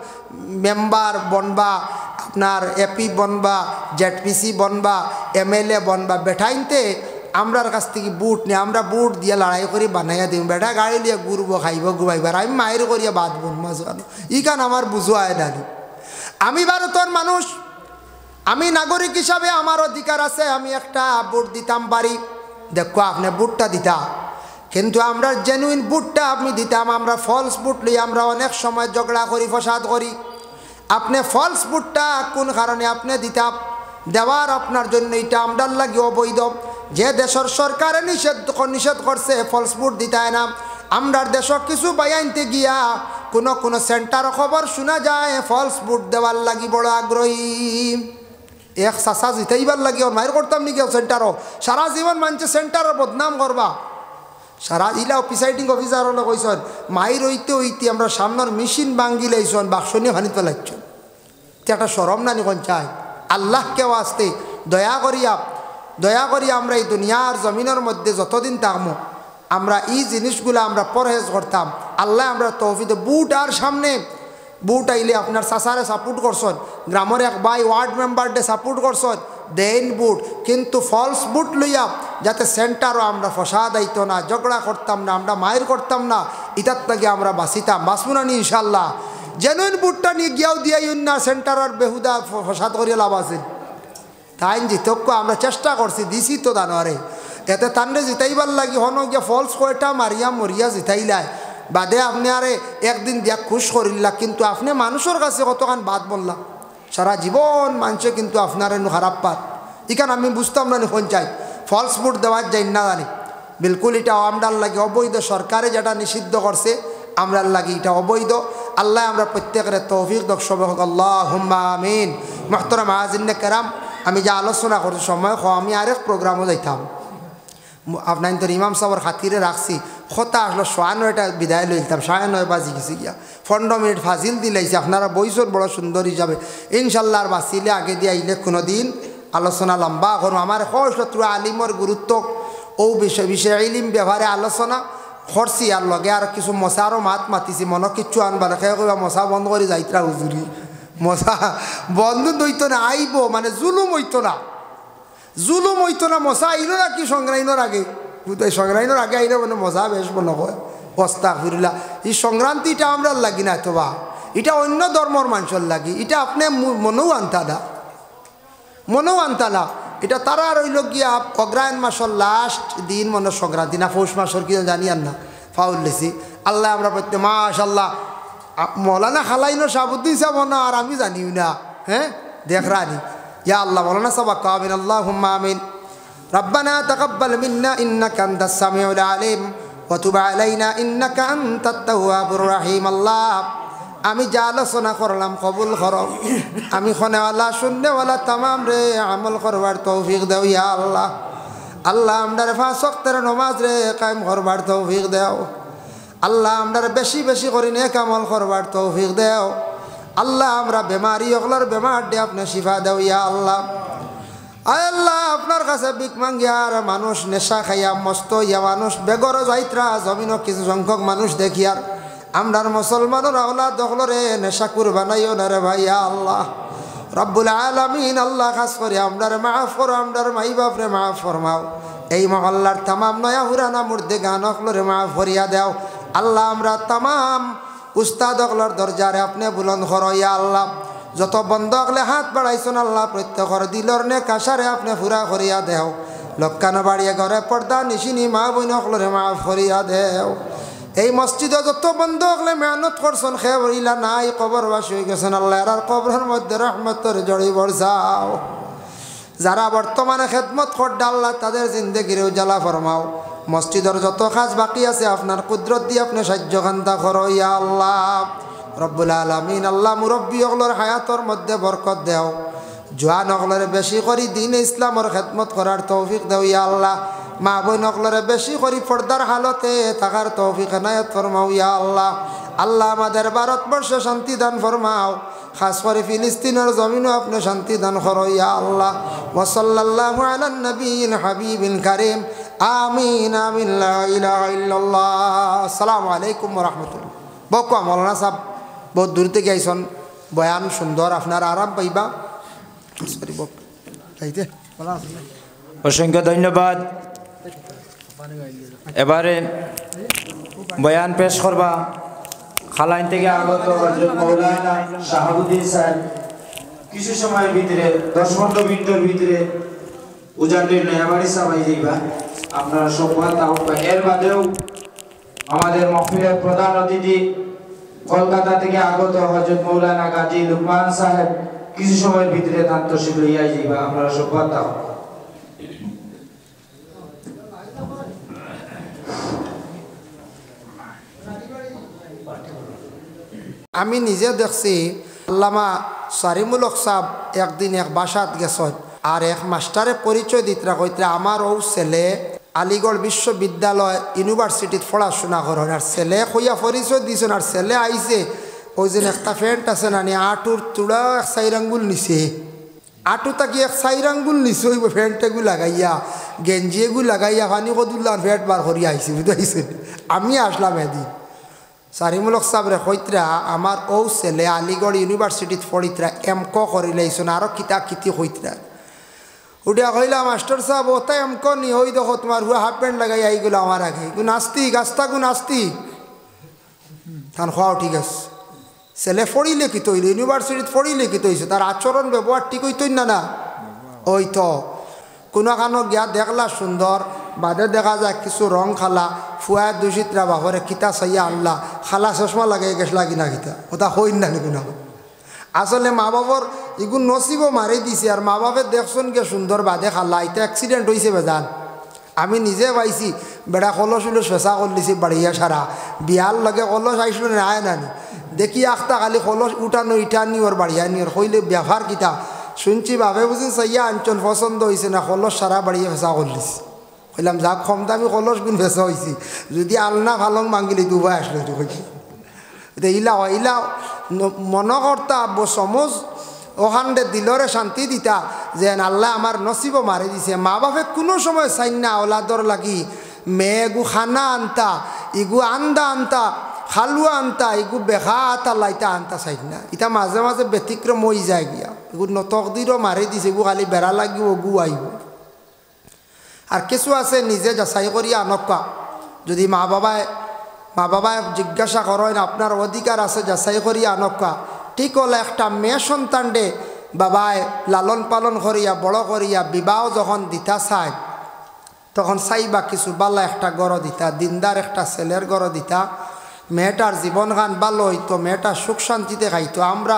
মেম্বার বনবা, আপনার এপি বনবা, জেডপিসি বনবা, এমএলএ বনবা, বেটাইনতে আমরার কাছ থেকে বুট নিয়ে আমরা বুট দিয়ে লড়াই করে বানাইয়া দিই। বেটা গাড়ি লিয়ে ঘুরবো খাইব ঘুমাইবার, আমি মায়ের করিয়া বাদ বনবা জানো ইখান আমার বুঝোয় না। আমি ভারতের মানুষ, আমি নাগরিক হিসাবে আমার অধিকার আছে, আমি একটা বুট দিতাম পারি। দেখো আপনি বুটটা দিতা, কিন্তু আমরা জেনুইন বুটটা আপনি দিতাম। আমরা ফলস বুট লই আমরা অনেক সময় ঝগড়া করি, ফসাদ করি। আপনি ফলস বুটটা কোন কারণে আপনি দিতাম দেওয়ার আপনার জন্য এটা আমরার লাগে অবৈধ। যে দেশের সরকারে নিষেধ করছে ফলস বুট দিতায় না, আমরার দেশ কিছু বাইনতে গিয়া কোনো সেন্টার খবর শোনা যায় ফলস বুট দেওয়ার লাগি বড় আগ্রহী। এক চাষা জিতাইবার লাগে ওর মায়ের করতাম নাকি সেন্টারও, সারা জীবন মানছে সেন্টারের বদনাম করবা। সারা ইলা প্রিসাইডিং অফিসার হলে কইসন মায়ের হইতে আমরা সামনের মেশিন ভাঙ্গি লাইছন, বাক্স নিয়ে ভানিতে লাগছেন। একটা সরম না নিখন চাই আল্লাহ কেউ আসতে দয়া করিয়া আমরা এই দুনিয়ার জমিনের মধ্যে যতদিন থাকবো আমরা এই জিনিসগুলো আমরা পরহেজ করতাম। আল্লাহ আমরা তৌফিক বুট আর সামনে বুট আইলে আপনার চাচারে সাপোর্ট করছেন, গ্রামের এক ভাই ওয়ার্ড মেম্বারডে সাপোর্ট করছেন, দেন বুট। কিন্তু ফলস বুট লইয়া যাতে সেন্টারও আমরা ফসাদ আইতো না, ঝগড়া করতাম না, আমরা মায়ের করতাম না, ইটার থেকে আমরা বাঁচিতাম। বাঁচবো না নি ইনশাল্লাহ? জেনুইন বুটটা নিয়ে গিয়াও দিয়াই না সেন্টারের বেহুদা ফসাদ করিয়া লাভ আছে। তাই জিতক্য আমরা চেষ্টা করছি, দিছি তো দানোয়ারে এতে তান্ডে জিতাইবার লাগি হন গিয়া ফলস কয়টা মারিয়া মরিয়া জিতাইলাই বাদে আপনি আরে একদিন দিয়া খুশ করিল্লা, কিন্তু আপনি মানুষের কাছে কতক্ষণ বাদ বললাম সারা জীবন মানুষে কিন্তু আপনার খারাপ পাত। এখানে আমি বুঝতাম না কোন চাই ফলস বুট দেওয়ার যাই না জানি বিলকুল এটা আমরার লাগে অবৈধ। সরকারে যেটা নিষিদ্ধ করছে আমরার লাগে এটা অবৈধ। আল্লাহ আমরা প্রত্যেকের তৌফিক দর্শক আল্লাহুম্মা আমিন। মুহতারাম হাজিরিনে কেরাম, আমি যে আলোচনা করছি সময় আমি আরেক প্রোগ্রামও যাইতাম আপনার তো ইমাম সাহর খাতিরে রাখছি কথা আসলো ৯:৯ বিদায় লইতাম, ৯:৩০ বাজি গেছি গিয়া ১৫ মিনিট ফাজিল দিলাইছি। আপনারা বইসর বড় সুন্দর হিসাবে ইনশাল্লাহ আর বাঁচিলে আগে দিয়ে আইলে কোনো দিন আলোচনা লম্বা করুন। আমার শত্রু আলিমর গুরুত্ব ও বিষয়ে ইলিম ব্যবহারে আলোচনা করছি, আর লগে আর কিছু মশারও মাতিছি মনে কিচ্ছু আনবার খেয়ে কইবা মশা বন্ধ করে যাইতরা হুজুরি, মশা বন্ধ দইতো না, আইব মানে জুলুম হইতো না, মশা আইলো না কি সংগ্রাইনোর আগে, সংগ্রাইনোর আগে আইলে মানে মশা বেশ মনে হয় বস্তা ফিরিলা। এই সংক্রান্তিটা আমরা লাগি না, তোবা এটা অন্য ধর্মর মানুষের লাগি, এটা আপনি মনেও আনতা না, এটা তারা রইল গিয়া অগ্রায়ণ মাসের লাস্ট দিন মনে সংক্রান্তি না পৌষ মাসের কি জানি আর না ফাউল লেছি। আল্লাহ আমরা প্রত্যেক মাশাল্লাহ মৌলানা খালাইনো সাবুদ্দিন সাহেব না আর আমি জানিও না। হ্যাঁ দেখ রানি ইয়া আল্লাহ মৌলানা সাবাক আমিন আল্লাহুম্মা আমিন। রব্বানা তাকাব্বাল মিন্না ইন্নাকা আনতাস সামিউল আলিম ওয়া তুব আলাইনা ইন্নাকা আনতাত তাওয়াবুর রহিম। আল্লাহ আমি যা আলোচনা করলাম কবুল করো, আমি শোনেওয়ালা শুননেওয়ালা তামাম রে আমল করবার তৌফিক দেও ইয়া আল্লাহ। আল্লাহ আমরার ৫ ওয়াক্তের নামাজ রে কায়েম করবার তৌফিক দেও। আল্লাহ আমরার বেশি বেশি করে নেক আমল করবার তৌফিক দেও। আল্লাহ আমরা বেমারি ওগুলোর বেমার দে আপনি শিফা দেও ইয়া আল্লাহ। আয় আল্লাহ আপনার কাছে ভিক মাঙ্গিয়ার মানুষ নেশা খাইয়া মস্ত ইয়া মানুষ বেগর যাইত্রা জমিনও কিছু সংখ্যক মানুষ দেখিয়ার আমরার মুসলমানের আওলাদ দখলরে নেশাকুর বানাইও না রে ভাইয়া আল্লাহ রব্বুল আলামিন আল্লাহ খাস করে আমরার মাফ করো আমরার মাই বাপরে মাফ ফরমাও এই মহল্লার তামাম নয়া হুরানা মুর্দে গান অকলরে মাফ করিয়া দেও আল্লাহ আমরা তামাম উস্তাদ অকলর দরজারে আপনি বুলন্দ করো ইয়া আল্লাহ যত বন্ধ হলে হাত বাড়াইছেন আল্লাহ প্রত্যেকর দিলর নে কাশারে আপনি ফুরা করিয়া দেও লক্কানো বাড়িয়ে ঘরে পর্দা নিশিনি মা বইন অকলরে মাফ করিয়া দেও এই মসজিদে যত বন্ধ হলে মেহনত করছেন খে বলিলা নাই কবরবাসী হয়ে গেছেন আল্লাহ আর কবরের মধ্যে রহমতের জড়ি বর্ষাও যারা বর্তমানে খেদমত করডা আল্লাহ তাদের জিন্দগির উজালা ফরমাও মসজিদের যত কাজ বাকি আছে আপনার কুদরত দিয়ে আপনি সাহায্য কান্তা করো ইয়া আল্লাহ রব্বুল আলামিন আল্লাহ মুরব্বী অগলর হায়াতর মধ্যে বরকত দেও জোয়ান অগলরে বেশি করি দিন ইসলামর খেদমত করার তৌফিক দেও ইয়া আল্লাহ মা বোন অগলরে বেশি করি পর্দার হালতে থাকার তৌফিক এনায়েত ফরমাও ইয়া আল্লাহ আল্লাহ আমাদের ভারতবর্ষে শান্তি দান ফরমাও খাস করে ফিলিস্তিনের জমিনও আপনি শান্তি দান করো ইয়া আল্লাহ ওয়া সাল্লাল্লাহু আলান নবিয়িল হাবিবিল কারীম আমিন আমিন লা ইলাহা ইল্লাল্লাহ আসসালামু আলাইকুম ওয়া রাহমাতুল্লাহ বকো মাওলানা সাহেব বহুত দূর থেকে আইসন বয়ান সুন্দর আপনার আরাম পাইবা অসংখ্য ধন্যবাদ এবারে বয়ান পেশ করবা খালাইন থেকে আগত হযরত মাওলানা শাহাবুদ্দিন সাহেব কিছু সময়ের ভিতরে 10-15 মিনিটের ভিতরে উজানের নয়াবাড়ি সাবাই যাইবা আপনারা সম্মান আহ্বান এর বাদেও আমাদের মাহফিলের প্রধান অতিথি কলকাতা থেকে আগত হযরত মাওলানা গাজী লুকমান সাহেব কিছু সময়ের ভিতরে তান্তশিব লইয়া যাইবা আপনারা সম্মান দাও আমি নিজে দেখছি আল্লামা সারিমুল হক সাহেব একদিন এক বাসাত গেছেন আর এক মাস্টারে পরিচয় দিতরা কইতরা আমার ও ছেলে আলিগড় বিশ্ববিদ্যালয় ইউনিভার্সিটিত পড়াশোনা করেন আর ছেলে কইয়া পরিচয় দিয়েছেন আর ছেলে আইছে ওই যে একটা ফ্যান্ট আছে না নি আঁটুর চূড়া এক সাইরাঙ্গুল নিছে আঁটু তাকি এক সাইরাঙ্গুল নিছে ওই ফ্যান্টেগু লাগাইয়া গেঞ্জিয়েগু লাগাইয়া পানি কদুল্লার ফ্যাট বার করিয়া আইছে বুঝাইছে আমি আসলাম এদিন সারিমুল হক সাহেবরে কইতরা আমার ও ছেলে আলিগড় ইউনিভার্সিটিত পড়িতরা এমক করিলাইছেন আরও কিতা কিতি কইতরা উঠিয়া কইলা মাস্টার সাহেব ওটাই এমক নি ওই দেখো তোমার হুয়া হাফ প্যান্ট লাগাই আইগুলো আমার আগে গু নাস্তি গাছটা গু নাস্তি তান খাওয়াও ঠিক আছে ছেলে পড়িলে কি তৈল ইউনিভার্সিটিত পড়িলে কি তৈছে তার আচরণ ব্যবহার ঠিক হইতই না ওই তো কোনো কানো গিয়া দেখলা সুন্দর বাদে দেখা যায় কিছু রং খালা ফুয়া দূষিতরা বাহরে কিতা চাইয়া আনলা খালা চশমা লাগাই গেছলা কিনা কিতা ওটা হইন না কোনো আসলে মা বাবার এগুলো নসিবও মারি দিছে আর মা বাপের দেখছেন গে সুন্দর বাদে খালা এটা অ্যাক্সিডেন্ট হয়েছে বেজান আমি নিজে পাইছি বেড়া কলস উলস ফেঁচা করলিছি বাড়িয়া সারা বিয়ার লগে কলস আইসলো নাই নানি দেখি আখতা খালি কলস উঠানো ইটানি ওর বাড়িয়া নি ওর কইলে ব্যবহার কিতা শুনছি ভাবে বুঝি চাইয়া আঞ্চল পছন্দ হয়েছে না কলস সারা বাড়িয়া ফেঁচা করলিছি কইলাম যাক কম দামি কলস গুণ ফেঁচা হয়েছি যদি আলনা ফালং মাঙ্গিলি দুবাই আসলো তো কইছি ইলা ইলা মনকর্তা সমজ ওখানে দিলরে শান্তি দিতা যে আল্লাহ আমার নসিবও মারি দিছে মা বাপে কোনো সময় চাইন না ওলাদর লাগি মেয়ে গু খানা আনতা ইগু আন্দা আনতা হালুয়া আনতা ইগু বেখা আতা লাইতা আনতা চাইন না ইটা মাঝে মাঝে ব্যতিক্রম হয়ে যায় গিয়া এগু নতকদিরও মারি দিছে এগু খালি বেড়া লাগিব গু আইব আর কিছু আছে নিজে যাচাই করিয়া আনকা যদি মা বাবায় জিজ্ঞাসা করেন আপনার অধিকার আছে যাচাই করিয়া আনকা ঠিক হলে একটা মেয়ে সন্তানডে বাবায় লালন পালন করিয়া বড় করিয়া বিবাহ যখন দিতা চায় তখন চাইবা কিছু বালা একটা গড় দিতা দিনদার একটা ছেলের গড় দিতা মেয়েটার জীবনগান ভালো হইতো মেয়েটা সুখ শান্তিতে খাইতো আমরা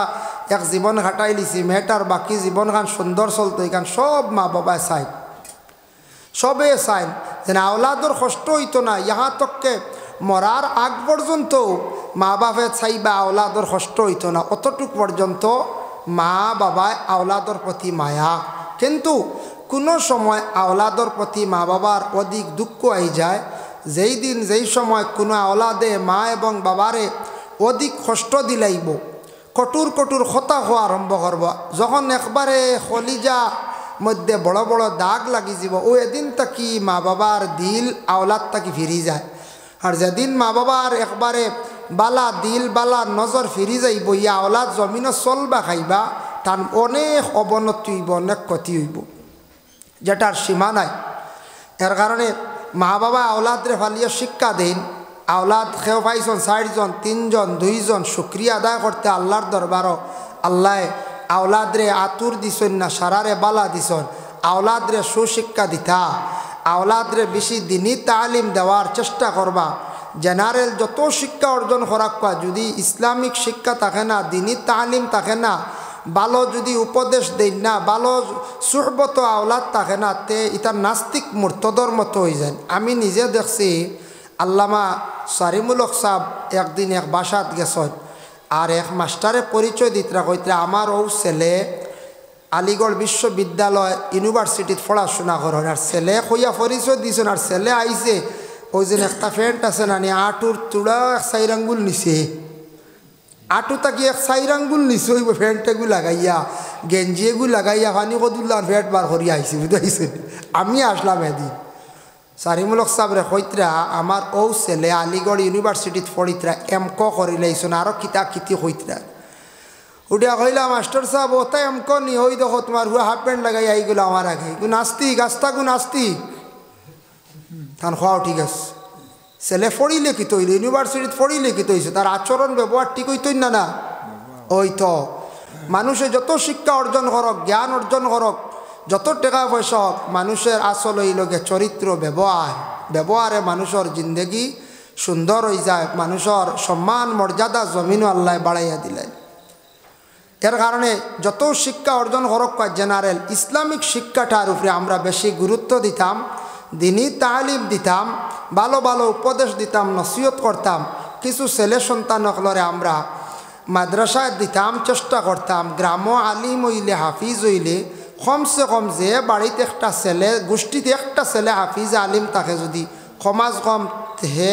এক জীবন ঘাটাই লিছি মেয়েটার বাকি জীবনগান সুন্দর চলতো এখান সব মা বাবায় চাই সবে চাই যেন আওলাদর কষ্ট হইতো না ইহা তককে মরার আগ পর্যন্ত মা বাপে চাইবা আওলাদর কষ্ট হইতো না অতটুক পর্যন্ত মা বাবায় আওলাদর প্রতি মায়া কিন্তু কোনো সময় আওলাদর প্রতি মা বাবার অধিক দুঃখ আই যায় যেই দিন যেই সময় কোনো আওলাদে মা এবং বাবারে অধিক কষ্ট দিলাইব কটুর কটুর কথা হওয়া আরম্ভ করব যখন একবারে কলিজা মধ্যে বড় বড় দাগ লাগি যাব ও এদিন তাকি মা বাবার দিল আওলাদ তাকি ফিরি যায় আর যেদিন মা বাবার একবারে বালা দিল বালা নজর ফিরি যাইব ইয়া আওলাদ জমিনও চলবা খাইবা তার অনেক অবনতি হইব অনেক ক্ষতি হইব যেটার সীমা নাই এর কারণে মা বাবা আওলাদরে ফালিয়ে শিক্ষা দেন আওলাদ খেয়ে পাইছেন 4 জন 3 জন 2 জন শুক্রিয়া আদায় করতে আল্লাহর দরবারও আল্লাহ আওলাদরে আতুর দিছেন না সারারে বালা দিছেন আওলাদরে সুশিক্ষা দিতা আওলাদরে বেশি দিনই তালিম দেওয়ার চেষ্টা করবা জেনারেল যত শিক্ষা অর্জন করা যদি ইসলামিক শিক্ষা থাকে না দিনই তালিম থাকে না ভালো যদি উপদেশ দেন না ভালো সুহবত আওলাদ থাকে না তে ইতার নাস্তিক মুর্তদর মতো হয়ে যায় আমি নিজে দেখছি আল্লামা সারিমুলক সাহেব একদিন এক বাসাত গেছেন আর এক মাস্টারে পরিচয় দিতরা কইতরা আমার ও ছেলে আলিগড় বিশ্ববিদ্যালয় ইউনিভার্সিটিত পড়াশোনা করেন আর ছেলে কইয়া পরিচয় দিয়েছেন আর ছেলে আইছে ওই যে একটা ফ্যান্ট আছে না আটুর চূড়া 4 আঙ্গুল নিছে আটু তাকি 4 আঙ্গুল নিছে ওই ফ্যান্টেগু লাগাইয়া গেঞ্জিয়েগু লাগাইয়া পানি কদুল্লার ফ্যাট বার করিয়া আইসি বুঝাইছে আমি আসলাম এদিন সারিমুলক সাহেবরে কইতরা আমার ও ছেলে আলিগড় ইউনিভার্সিটিত পড়িতরা এমক করিলাইছেন আরও কিতা কিতি কইতরা উঠিয়া কইলা মাস্টার সাহেব ওটা এমক নি হই দেখো তোমার হুয়া হাফ প্যান্ট লাগাই আইগুলো আমার আগে গু নাস্তি গাছটা নাস্তি তান খাওয়াও ঠিক আছে ছেলে পড়িলে কি তৈল ইউনিভার্সিটিত পড়িলে কি তৈছে তার আচরণ ব্যবহার ঠিক হইতই না না ওই তো মানুষে যত শিক্ষা অর্জন করক জ্ঞান অর্জন করক যত টাকা পয়সা হোক মানুষের আসল হইল গে চরিত্র ব্যবহারে মানুষের জিন্দগি সুন্দর হয়ে যায় মানুষের সম্মান মর্যাদা জমিনও আল্লাহ বাড়াইয়া দিলেন এর কারণে যত শিক্ষা অর্জন করক জেনারেল ইসলামিক শিক্ষাটার উপরে আমরা বেশি গুরুত্ব দিতাম দিনই তালিম দিতাম ভালো ভালো উপদেশ দিতাম নসিহত করতাম কিছু ছেলে সন্তান হলরে আমরা মাদ্রাসায় দিতাম চেষ্টা করতাম গ্রাম আলিম হইলে হাফিজ হইলে কমসে কম যে বাড়িতে একটা ছেলে গোষ্ঠীতে একটা ছেলে হাফিজ আলিম তাকে যদি সমাজ কম হে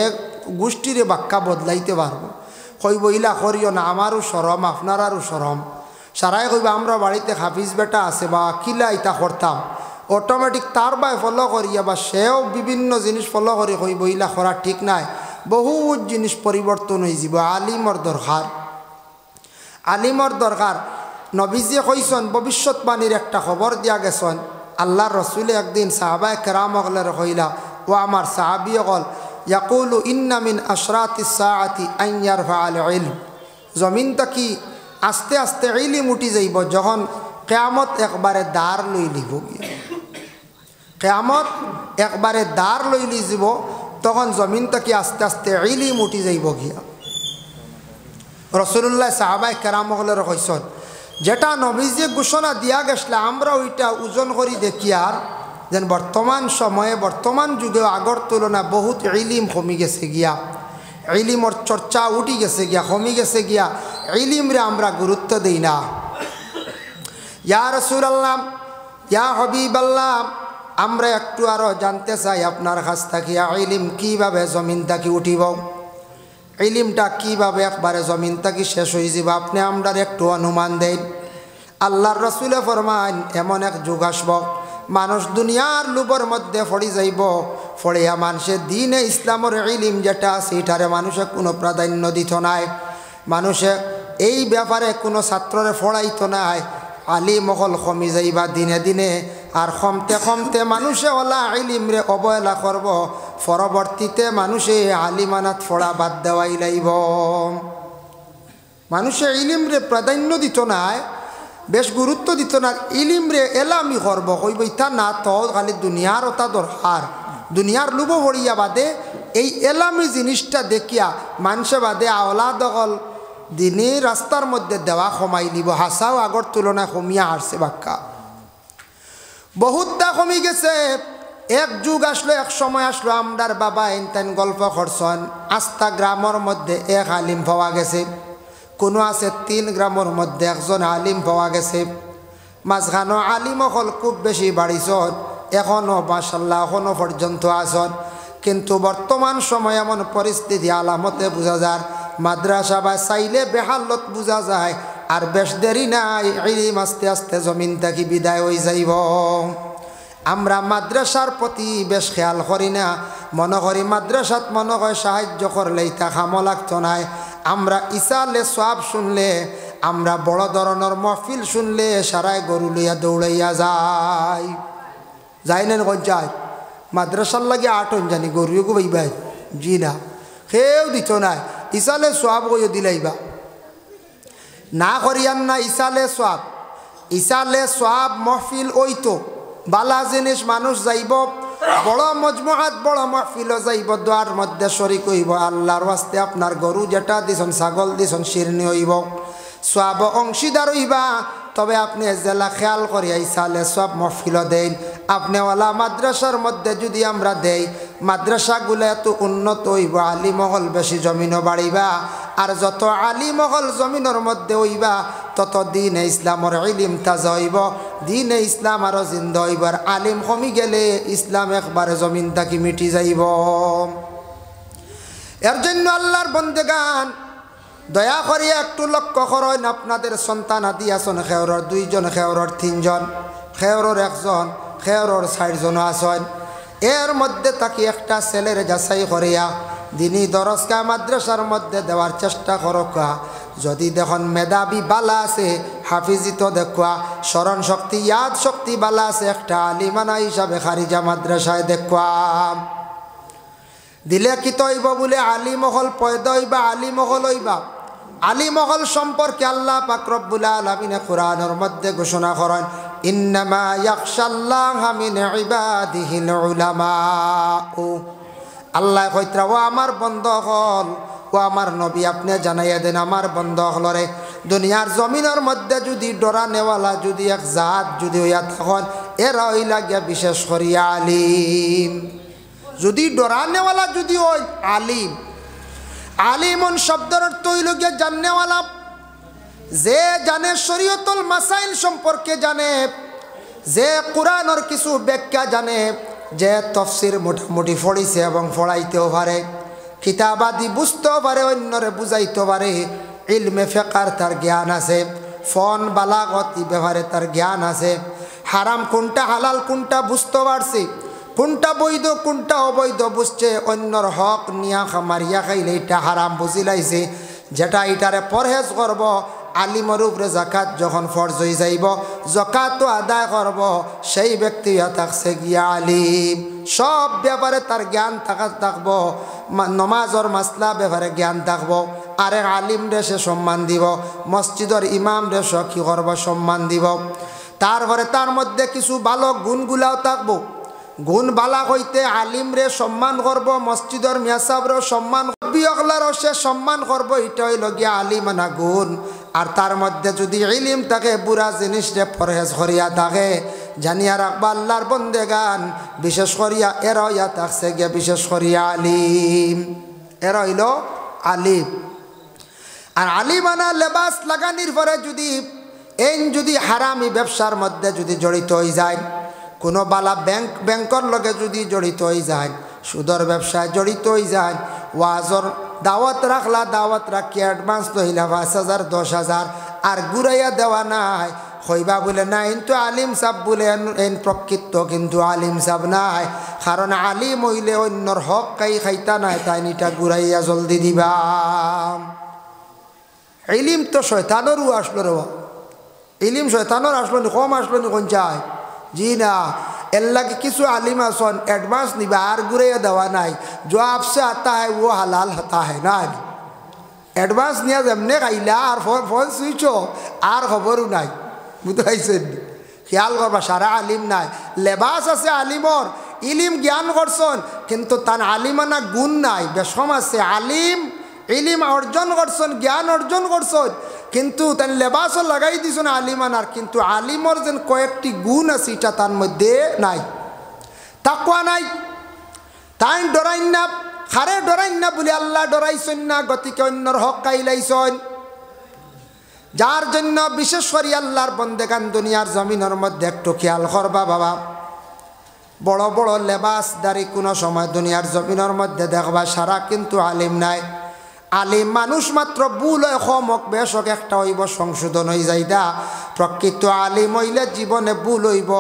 গোষ্ঠীরে বাক্যা বদলাইতে পারবো কইব ইলা করিও না আমারও সরম আপনারারও সরম সারাই কইব আমরা বাড়িতে হাফিজ বেটা আছে বা কিলা ইতা করতাম অটোমেটিক তার বাই ফলো করিয়া বা সেও বিভিন্ন জিনিস ফলো করি কইব ইলা করা ঠিক নাই বহুত জিনিস পরিবর্তন হয়ে যাব আলিমর দরকার নবীজিয়ে কইসন ভবিষ্যৎবাণীর একটা খবর দিয়া গেছেন আল্লাহর রসুলে একদিন সাহাবায়ে কেরাম হলের কইলা ও আমার সাহাবী হল ইয়াকুলু ইন্না মিন আশরাতিস সাআতি আন ইয়ারফাআল ইলম জমিন তাকি আস্তে আস্তে ইলম উঠি যাইব যখন কিয়ামত একবারে দ্বার লই লিব কিয়ামত একবারে দ্বার লই লিব তখন জমিন তাকি আস্তে আস্তে ইলম উঠি যাইব গিয়া রাসূলুল্লাহ সাহাবায়ে কেরাম হলের কইসন যেটা নবীজি ঘোষণা দিয়া গেছলা আমরা ওইটা ওজন করি দেখি আর যেন বর্তমান সময়ে বর্তমান যুগে আগর তুলনা বহুত ইলিম কমি গেছে গিয়া ইলিমর চর্চা উঠি গেছে গিয়া কমি গেছে গিয়া ইলিমরে আমরা গুরুত্ব দেই না ইয়া রাসূলুল্লাহ ইয়া হাবিবাল্লাহ আমরা একটু আরো জানতে চাই আপনার কাছ থেকে ইলিম কিভাবে জমিন থেকে উঠিব ইলিমটা কিভাবে একবারে জমিন থেকে শেষ হয়ে যাব আপনি আমরা একটু অনুমান দেন আল্লাহর রাসূলে ফরমান এমন এক যুগ আসব মানুষ দুনিয়ার লোভের মধ্যে পড়ে যাইব পড়িয়া মানুষের দিনে ইসলামের ইলিম যেটা আছে এটারে মানুষে কোনো প্রাধান্য দিত নাই মানুষে এই ব্যাপারে কোনো ছাত্ররে পড়াইত নাই আলিম হল কমি যাইবা দিনে দিনে আর কমতে কমতে মানুষে ওলা ইলিমরে অবহেলা করব পরবর্তীতে মানুষে আলিমানাত পড়া বাদ দেওয়াই লাইব মানুষে ইলিমরে প্রাধান্য দিত নাই বেশ গুরুত্ব দিত না ইলিমরে এলামি করব কইব ইতা না তো খালি দুনিয়ার ওটা দরকার দুনিয়ার লুব ভরিয়া বাদে এই এলামি জিনিসটা দেখিয়া মানুষে বাদে আওলা দখল দিনে রাস্তার মধ্যে দেওয়া কমাই নিব হাসাও আগর তুলনায় কমিয়া আসছে বাক্কা বহুতটা কমি গেছে এক যুগ আসলো এক সময় আসলো আমরার বাবা এনতেন গল্প করছেন আস্থা গ্রামের মধ্যে এক আলিম পাওয়া গেছে কোনো আছে 3 গ্রামের মধ্যে একজন আলিম পাওয়া গেছে মাঝখানো আলিম হল খুব বেশি বাড়িছন এখনও মাশাআল্লাহ এখনও পর্যন্ত আসন কিন্তু বর্তমান সময় এমন পরিস্থিতি আলামতে বোঝা যায় মাদ্রাসা বা চাইলে বেহালত বোঝা যায় আর বেশ দেরি নাই, ইলম আস্তে আস্তে জমিন থেকে বিদায় হয়ে যাইব। আমরা মাদ্রাসার প্রতি বেশ খেয়াল করি না, মনে করি মাদ্রাসাত মনে হয় সাহায্য করলেই তা খামো লাগতো নাই। আমরা ইসালে সব শুনলে, আমরা বড় ধরনের মহফিল শুনলে সারাই গরু লইয়া দৌড়াইয়া যাই না যায়। মাদ্রাসার লাগে আটন জানি গরুও গুবাইবাই, জি না সেও দিত নাই। ইসালে সব গইও দিলাইবা না করিয়ান না। ইসালে সব মহফিল ওইতো বালা জিনিস, মানুষ যাইব বড় মজমুআত বড় মহফিলও যাইব, দোয়ার মধ্যে শরিক হইব। আল্লাহর ওয়াস্তে আপনার গরু যেটা দিছন, ছাগল দিছন, শিরনি হইব, সব অংশীদার হইবা। তবে আপনি জেলা খেয়াল করিয়া ইসালে সব মহফিল দেন। আপনি ওলা মাদ্রাসার মধ্যে যদি আমরা দেই, মাদ্রাসাগুলো এত উন্নত হইব, আলিমহল বেশি জমিনও বাড়িবা। আর যত আলিমহল জমিনের মধ্যে হইবা, তত দিনে ইসলামর ইলিম তাজা হইব, দিনে ইসলাম আরও জিন্দা হইব। আর আলিম কমি গেলে ইসলাম একবারে জমিন থাকি মিটি যাইব। এর জন্য আল্লাহর বন্দেগান দয়া করিয়া একটু লক্ষ্য করেন। আপনাদের সন্তান আদি আছেন, খেয়রর 2 জন, খেয়রর 3 জন, খেয়রর 1 জন, খেয়রর 4 জন আছেন। এর মধ্যে তাকে একটা ছেলের যাচাই করিয়া দিনী দরজকা মাদ্রাসার মধ্যে দেওয়ার চেষ্টা করকা। যদি দেখুন মেধাবী বালা আছে, হাফিজিত দেখা, স্মরণ শক্তি ইয়াদ শক্তি বালা আছে, একটা আলিমানা হিসাবে খারিজা মাদ্রাসায় দেখা দিলে কি তৈব বলে আলিমহল পয়দা হইবা, আলিমহল হইবা। আলিমহল সম্পর্কে আল্লাহ পাক রব্বুল আলামিন কোরআনের মধ্যে ঘোষণা করেন, ইন্নামা ইয়াখশাল্লাহা মিন ইবাদিহিল উলামা। আল্লাহ কইত্রা, ও আমার বন্ধুগণ, ও আমার নবী আপনি জানাইয়া দেন আমার বন্ধুগণরে, দুনিয়ার জমিনের মধ্যে যদি ডরা নেওয়ালা যদি এক জাত যদি হইয়া তখন এরা হইলা গিয়া বিশেষ করিয়া আলিম। যদি ডরানেওয়ালা যদি ওই আলিম, আলিমন শব্দের অর্থ হইল গিয়া জাননেওয়ালা, যে জানে শরীয়তুল মাসাইল সম্পর্কে জানে, যে কোরআনের কিছু ব্যাখ্যা জানে, যে তফসির মোটামুটি পড়িছে এবং পড়াইতেও পারে, কিতাবাদি বুঝতেও পারে, অন্যরে বুঝাইতে পারে, ইলমে ফিকর তার জ্ঞান আছে, ফন বালাগত এই ব্যাপারে তার জ্ঞান আছে, হারাম কোনটা হালাল কোনটা বুঝতে পারছে, কোনটা বৈধ কোনটা অবৈধ বুঝছে, অন্যর হক নিয়া মারিয়া খাইলে এটা হারাম বুঝিলাইছে, যেটা এটারে পরহেজ করব। আলিমর উপরে জাকাত যখন ফরজ হয়ে যাইব, জাকাতও আদায় করব, সেই ব্যক্তি থাকছে গিয়া আলিম। সব ব্যাপারে তার জ্ঞান থাকবো, নমাজর মাসলা ব্যাপারে জ্ঞান থাকবো। আরেক আলিম রে সে সম্মান দিব, মসজিদের ইমাম রে সে কি করব সম্মান দিব। তারপরে তার মধ্যে কিছু ভালো গুণগুলাও থাকবো। গুণ বালা হইতে আলিম রে সম্মান করব, মসজিদের মিয়াসাবরেও সম্মান বিয়গলারও সে সম্মান করব, এটা হইল গিয়া আলিমানা গুণ। আর তার মধ্যে যদি ইলিম থাকে, বুড়া জিনিস রে পরহেজ করিয়া থাকে, জানিয়া রাখবা আল্লাহর বন্দেগান, বিশেষ করিয়া এরা ইয়া থাকছে গিয়া বিশেষ করিয়া আলিম, এরা হইল আলিম। আর আলিমানা লেবাস লাগানির পরে যদি যদি হারামি ব্যবসার মধ্যে যদি জড়িত হয়ে যায়, কোনো বালা ব্যাংকর লগে যদি জড়িত হয়ে যায়, সুদর ব্যবসায় জড়িত হয়ে যায়, ওয়াজর দাওয়াত রাখলা, দাওয়াত রাখিয়া অ্যাডভান্স লইলা 5,000 10,000 আর ঘুরাইয়া দেওয়া নাই, হইবা বলে না কিন্তু আলিম সাহ বলে এন প্রকৃত কিন্তু আলিম সাহ নাই। কারণ আলিম হইলে অন্যর হক খাইতা নাই, তাই নিটা ঘুরাইয়া জলদি দিবা। ইলিম তো শয়তানেরও আসলো রে, ইলিম শয়তানের আসলো নি, কম আসলো নি কোন চায়, জি না। এর লাগে কিছু আলিম আসন অ্যাডভান্স নিবা আর ঘুরাইয়া দেওয়া নাই, जो आपसे आता है वो हलाल होता है ना। অ্যাডভান্স নিয়ে যেমনে খাইলা আর ফোন সুইচ আর খবরও নাই, বুঝতে পারছেন? খেয়াল করবা, সারা আলিম নাই, লেবাস আছে আলিমর, ইলিম জ্ঞান করছন কিন্তু তার আলিমানা গুণ নাই, বেশম আছে। আলিম ইলিম অর্জন করছন, জ্ঞান অর্জন করছন, কিন্তু তার লেবাসও লাগাই দিছন আলিমানার, কিন্তু আলিমর যেন কয়েকটি গুণ আছে এটা তার মধ্যে নাই, তাকওয়া নাই। তাই ডরাইন না, খারে ডরাইন না বলে আল্লাহ ডরাইছেন না, গতিকে অন্যর হক কাইলাইছেন। যার জন্য বিশেষ করে আল্লাহর বন্দেগান দুনিয়ার জমিনের মধ্যে একটু খেয়াল করবা বাবা, বড় বড় লেবাসদারি কোনো সময় দুনিয়ার জমিনের মধ্যে দেখবা সারা কিন্তু আলিম নাই। আলিম মানুষ মাত্র ভুল হয় হমক বেশক একটা হইব সংশোধন হয়ে যাইদা প্রকৃত আলিম হইলে জীবনে ভুল হইব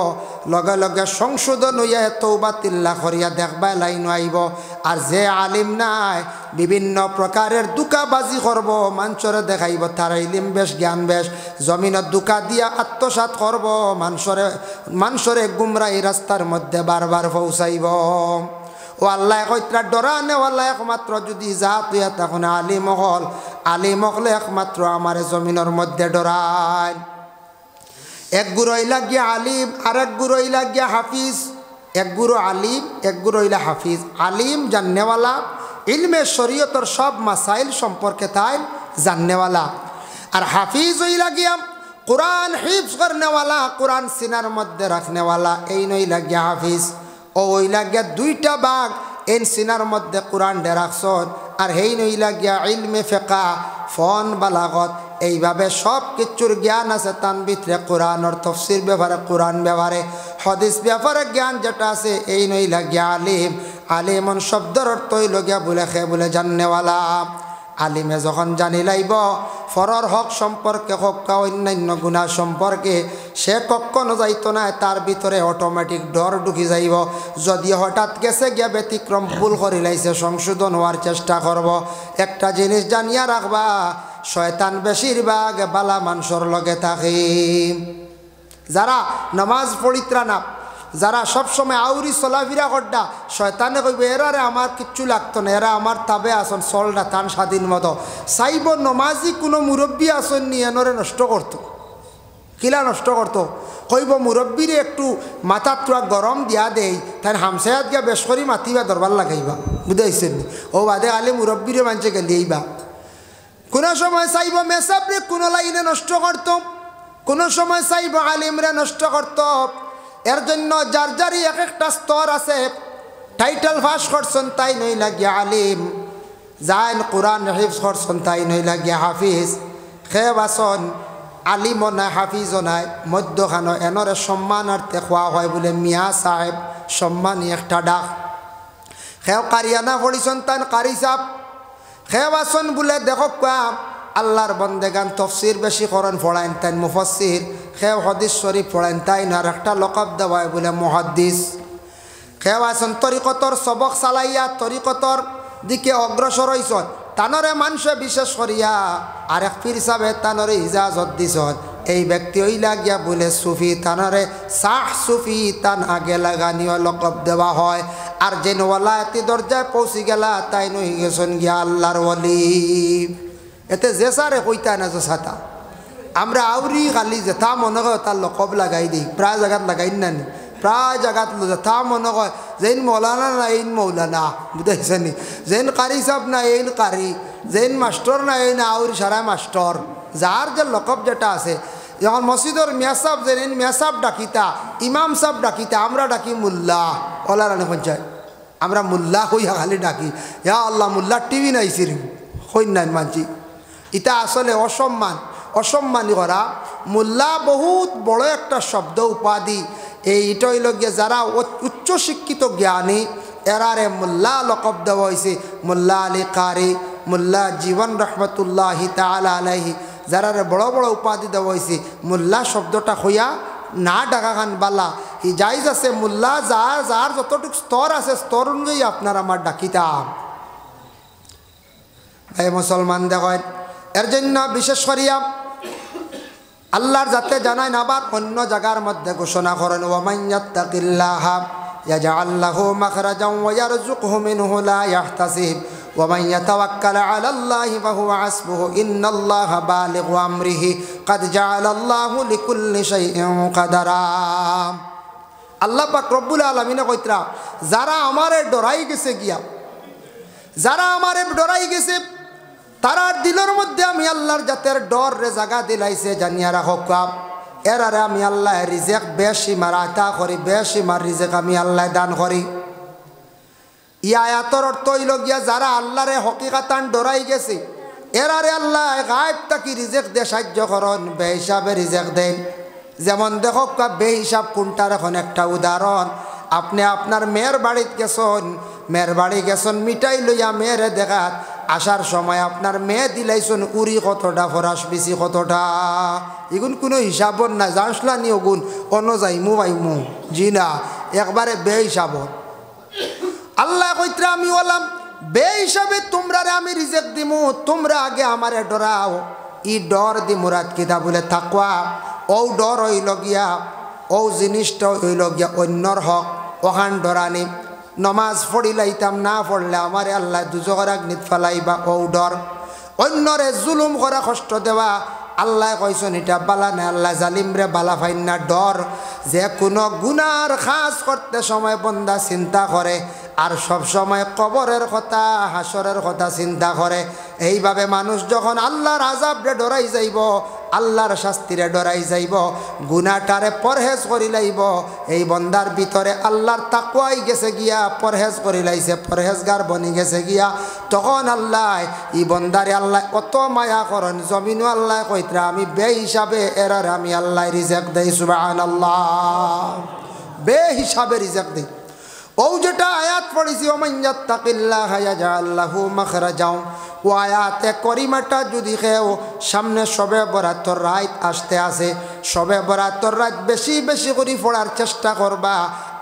লগে লগে সংশোধন হইয়া তৌবাতিল্লাহ করিয়া দেখবাই লাইন আইব আর যে আলিম নাই বিভিন্ন প্রকারের দুকাবাজি করব মানুষরে দেখাইব তার ইলিম বেশ জ্ঞান বেশ জমিনত দুকা দিয়া আত্মসাৎ করব মানুষরে গুমরাই রাস্তার মধ্যে বারবার পৌঁছাইব ও আল্লাহ কইত্রা ডরানে আল্লাহ একমাত্র যদি জাত হইয়া তখন আলিম হলে একমাত্র আমার জমিনের মধ্যে ডরায় এক গুরু হইলা গিয়া আলিম আর এক গুরু হইলা গিয়া হাফিজ এক গুরু আলিম এক গুরু হইলা হাফিজ আলিম জাননেওয়ালা ইলমে শরীয়তর সব মাসাইল সম্পর্কে তাই জাননেওয়ালা আর হাফিজ হইলা গিয়া কোরআন হিফজ করনেওয়ালা কোরআন সিনার মধ্যে রাখনেওয়ালা এই নইলা গিয়া হাফিজ ও ওই লাগিয়া দুইটা বাঘ এন সিনার মধ্যে কোরআন ডে রাখছন আর হেই নই লাগিয়া ইলমে ফেকা ফন বালাগত এইভাবে সব কিছুর জ্ঞান আছে তান ভিতরে কোরআনর তফসির ব্যাপারে কোরআন ব্যাপারে হদিস ব্যাপারে জ্ঞান যেটা আছে এই নই লাগিয়া আলিমন শব্দের অর্থ হইল গিয়া বলে জাননেওয়ালা আলিমে যখন জানি লাইব ফরর হক সম্পর্কে হোক বা অন্যান্য গুণা সম্পর্কে সে কখনো যাইতো না তার ভিতরে অটোমেটিক ডর ঢুকি যাইব যদি হঠাৎ গেছে গিয়া ব্যতিক্রম ভুল করি লাইছে সংশোধন হওয়ার চেষ্টা করব একটা জিনিস জানিয়া রাখবা শয়তান বেশিরভাগ বালা মানুষের লগে থাকে যারা নামাজ পড়িত্রা না যারা সবসময় আউরি চলাফিরা করডা শয়তানে কইবে এরারে আমার কিচ্ছু লাগতো না এরা আমার তাবে আসন চলডা তান স্বাধীন মতো চাইব নমাজি কোনো মুরব্বী আসন নিয়ে এনরে নষ্ট করতো কিলা নষ্ট করতো কইব মুরব্বীরে একটু মাথার তোয়া গরম দিয়া দেই তাই হামসায়াত গিয়া বেশ করি মাতিবা দরবার লাগাইবা বুঝাইছেন ও বাদে আলে মুরব্বীরে মানুষে গেলিয়েইবা কোনো সময় চাইব মেসাবরে কোনো লাইনে নষ্ট করত কোনো সময় চাইব আলিমরে নষ্ট করত এর জন্য যার যারই এক একটা স্তর আছে টাইটেল পাস করছেন তাই নই লাগিয়া আলিম যাইন কোরআন হিফজ করছেন তাই নই লাগিয়া হাফিজ খে বাসন আলিমও নাই হাফিজও নাই মধ্যখানো এনরে সম্মানার্থে খোয়া হয় বলে মিয়া সাহেব সম্মানী একটা ডাক খেও কারিয়ানা পড়িছেন তাই কারি সাহেব খে বাসন বলে দেখো কাম আল্লাহর বন্দেগান তফসির বেশি করেন পড়াইন তাই মুফাসসির খেও হদিস শরীফ পড়াইন তাই না একটা লকব দেওয়ায় বলে মুহাদ্দিস খেও আসন তরিকতর সবক চালাইয়া তরিকতর দিকে অগ্রসর হইছন তানরে মানুষে বিশেষ করিয়া আরেক পীর সাহেবে তানরে ইজাজত দিছন এই ব্যক্তি হইলা গিয়া বলে সুফি তানরে শাহ সুফি তান আগে লাগানিও লকব দেওয়া হয় আর যেন ওয়ালায়াতি দরজায় পৌঁছি গেলা তাই নই গেছেন গিয়া আল্লাহর ওয়ালি এতে যে সারে কইতা না যে সাতা আমরা আউরি খালি যে তা মনে হয় তার লকব লাগাই দিই প্রায় জায়গাত লাগাই না নি প্রায় জায়গাত তা মনে হয় যেন মৌলানা না এইন মৌলানা বুঝাইছে নি যেন কারি সাহেব না এইন কারি যেন মাস্টর না এইন আউরি সারাই মাস্টর যার যে লকব যেটা আছে যখন মসজিদর মিয়া সাহেব যেন মিয়া সাহেব ডাকিতা ইমাম সাহেব ডাকিতা আমরা ডাকি মুল্লা ওলা রানী পঞ্চায়েত আমরা মুল্লা হইয়া খালি ডাকি ইয়া আল্লাহ মুল্লা টিভি নাইছির হই নাই মানছি ইটা আসলে অসম্মানী করা মোল্লা বহুত বড় একটা শব্দ উপাধি এইটা হইল গিয়ে যারা উচ্চ শিক্ষিত জ্ঞানী এরারে মোল্লা লকব দেওয়া হয়েছে মোল্লা আলী কারি মোল্লা জীবন রহমতুল্লাহি তাআলা আলাইহি যারারে বড় বড় উপাধি দেওয়া হয়েছে মোল্লা শব্দটা হইয়া না ডাকা খান বালা ই জাইজ আছে মোল্লা যার যতটুকু স্তর আছে স্তর অনুযায়ী আপনার আমার ডাকিতাম এই মুসলমান দেখেন এর জন্য বিশেষ করিয়া আল্লাহর যাতে জানায় না আবার অন্য জায়গার মধ্যে ঘোষণা করেন ওয়ামান ইয়াত্তাকিল্লাহা ইয়াজআল লাহু মাখরাজান ওয়া ইয়ারযুকহু মিনহু লা ইয়াহতাসিব ওয়ামান ইয়াতাওয়াক্কাল আলাল্লাহি ফাহুয়া হাসবুহু ইন্নাল্লাহা বালিগু আমরিহি ক্বাদ জাআলাল্লাহু লিকুল্লি শাইইন কাদারা আল্লাহ পাক রব্বুল আলামিন কইত্রা যারা আমারে ডরাই গেছে তারার দিলের মধ্যে আমি আল্লাহর জাতের ডর রে জায়গা দিলাইছে জানিয়া রাখো কাপ এরারে আমি আল্লাহ রিজেক বেসীমার আতা করি বেসীমার রিজেক আমি আল্লাহ দান করি ই আয়াতর অর্থ হইল গিয়া যারা আল্লাহরে হকিকাতান ডরাই গেছে এরারে আল্লাহ গায়েব তাকি রিজেক দে সাহায্য করন বেহিসাবে রিজেক দেন যেমন দেখো কাপ বেহিসাব কোনটার এখন একটা উদাহরণ আপনি আপনার মেয়ের বাড়িতে গেছেন মিঠাই লইয়া মেয়েরে দেখাত আসার সময় আপনার মেয়ে দিলাইছেন উড়ি কতটা ফরাস বেশি কতটা এগুন কোনো হিসাব না জানসলা নি ওগুন অন্য যাইমু বাইমু জি না একবারে বে হিসাব আল্লাহ কইত্রা আমি বললাম বে হিসাবে তোমরা আমি রিজেক্ট দিমু তোমরা আগে আমারে ডরাও ই ডর দি মুরাদ কিতা বলে তাকওয়া ও ডর হইল গিয়া ও জিনিসটা হইল গিয়া অন্যর হক ওখান ডরানি নমাজ পড়িলাইতাম না পড়লে আমার আল্লাহ দুজকের আগ্নিত ফেলাইবা ও ডর অন্যরে জুলুম করা কষ্ট দেওয়া আল্লাহ কইছেন এটা বালা না আল্লাহ জালিমরে বালা ফাইন না ডর যে কোনো গুনার খাস করতে সময় বন্দা চিন্তা করে আর সব সময় কবরের কথা হাসরের কথা চিন্তা করে এইভাবে মানুষ যখন আল্লাহর আযাবরে ডরাই যাইব আল্লাহর শাস্তিরে ডরাই যাইব গুনাহটারে পরহেজ করি লাইব এই বন্দার ভিতরে আল্লাহর তাকওয়াই গেছে গিয়া পরহেজ করি লাইছে পরহেজগার বনি গেছে গিয়া তখন আল্লাহ এই বন্দারে আল্লাহ কত মায়া করেন জমিনও আল্লাহ কইতরা আমি বে হিসাবে এরার আমি আল্লাহ রিজেক্ট দেই সুবহানাল্লাহ বে হিসাবে রিজেক্ট দেই ও যেটা আয়াত পড়েছি ওমান ইয়াত্তাকিল্লাহা ইয়াজআল লাহু মাখরাজা ও আয়াতে করিমাটা যদি খেও সামনে শবে বরাতর রাত আসতে আছে শবে বরাতর রাত বেশি বেশি করে পড়ার চেষ্টা করবা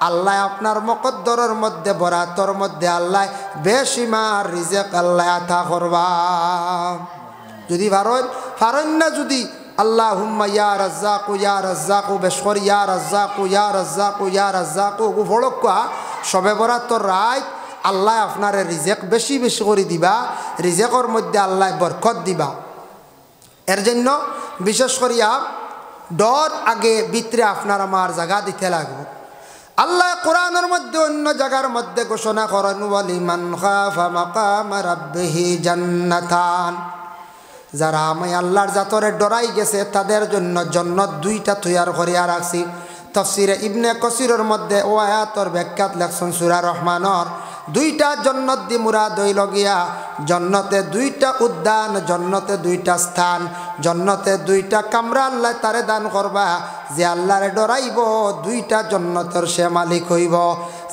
আল্লাহ আপনার মুকদ্দরের মধ্যে বরাতর মধ্যে আল্লাহ বেশিমার রিজিক আল্লাহ আতা করবা যদি পারেন না যদি আল্লাহুম্মা ইয়া রাজ্জাকু বেশকর ইয়া রাজ্জাকু গুফড়কা শবে বরাতর রাত আল্লাহ আপনার রিজেক বেশি বেশি করে দিবা রিজেকর মধ্যে আল্লাহ বরকত দিবা এর জন্য বিশেষ করিয়া ডর আগে ভিতরে আপনার আমার জায়গা দিতে লাগবে আল্লাহ কোরআনের মধ্যে অন্য জায়গার মধ্যে ঘোষণা করেন ওয়ালিমান খাফা মাকাম রাব্বিহি জান্নাতান যারা আমি আল্লাহর জাতরে ডরাই গেছে তাদের জন্য জান্নাত দুইটা তৈয়ার করিয়া রাখছি তাফসিরে ইবনে কাসিরের মধ্যে ও আয়াতর ব্যাখ্যাত লেখছেন সূরা রহমানের দুইটা জান্নাত দি মুরাদ হইল গিয়া জান্নাতে দুইটা উদ্যান জান্নাতে দুইটা স্থান জান্নাতে দুইটা কামরা আল্লাহ তারে দান করবা যে আল্লাহরে ডরাইব দুইটা জান্নাতের সে মালিক হইব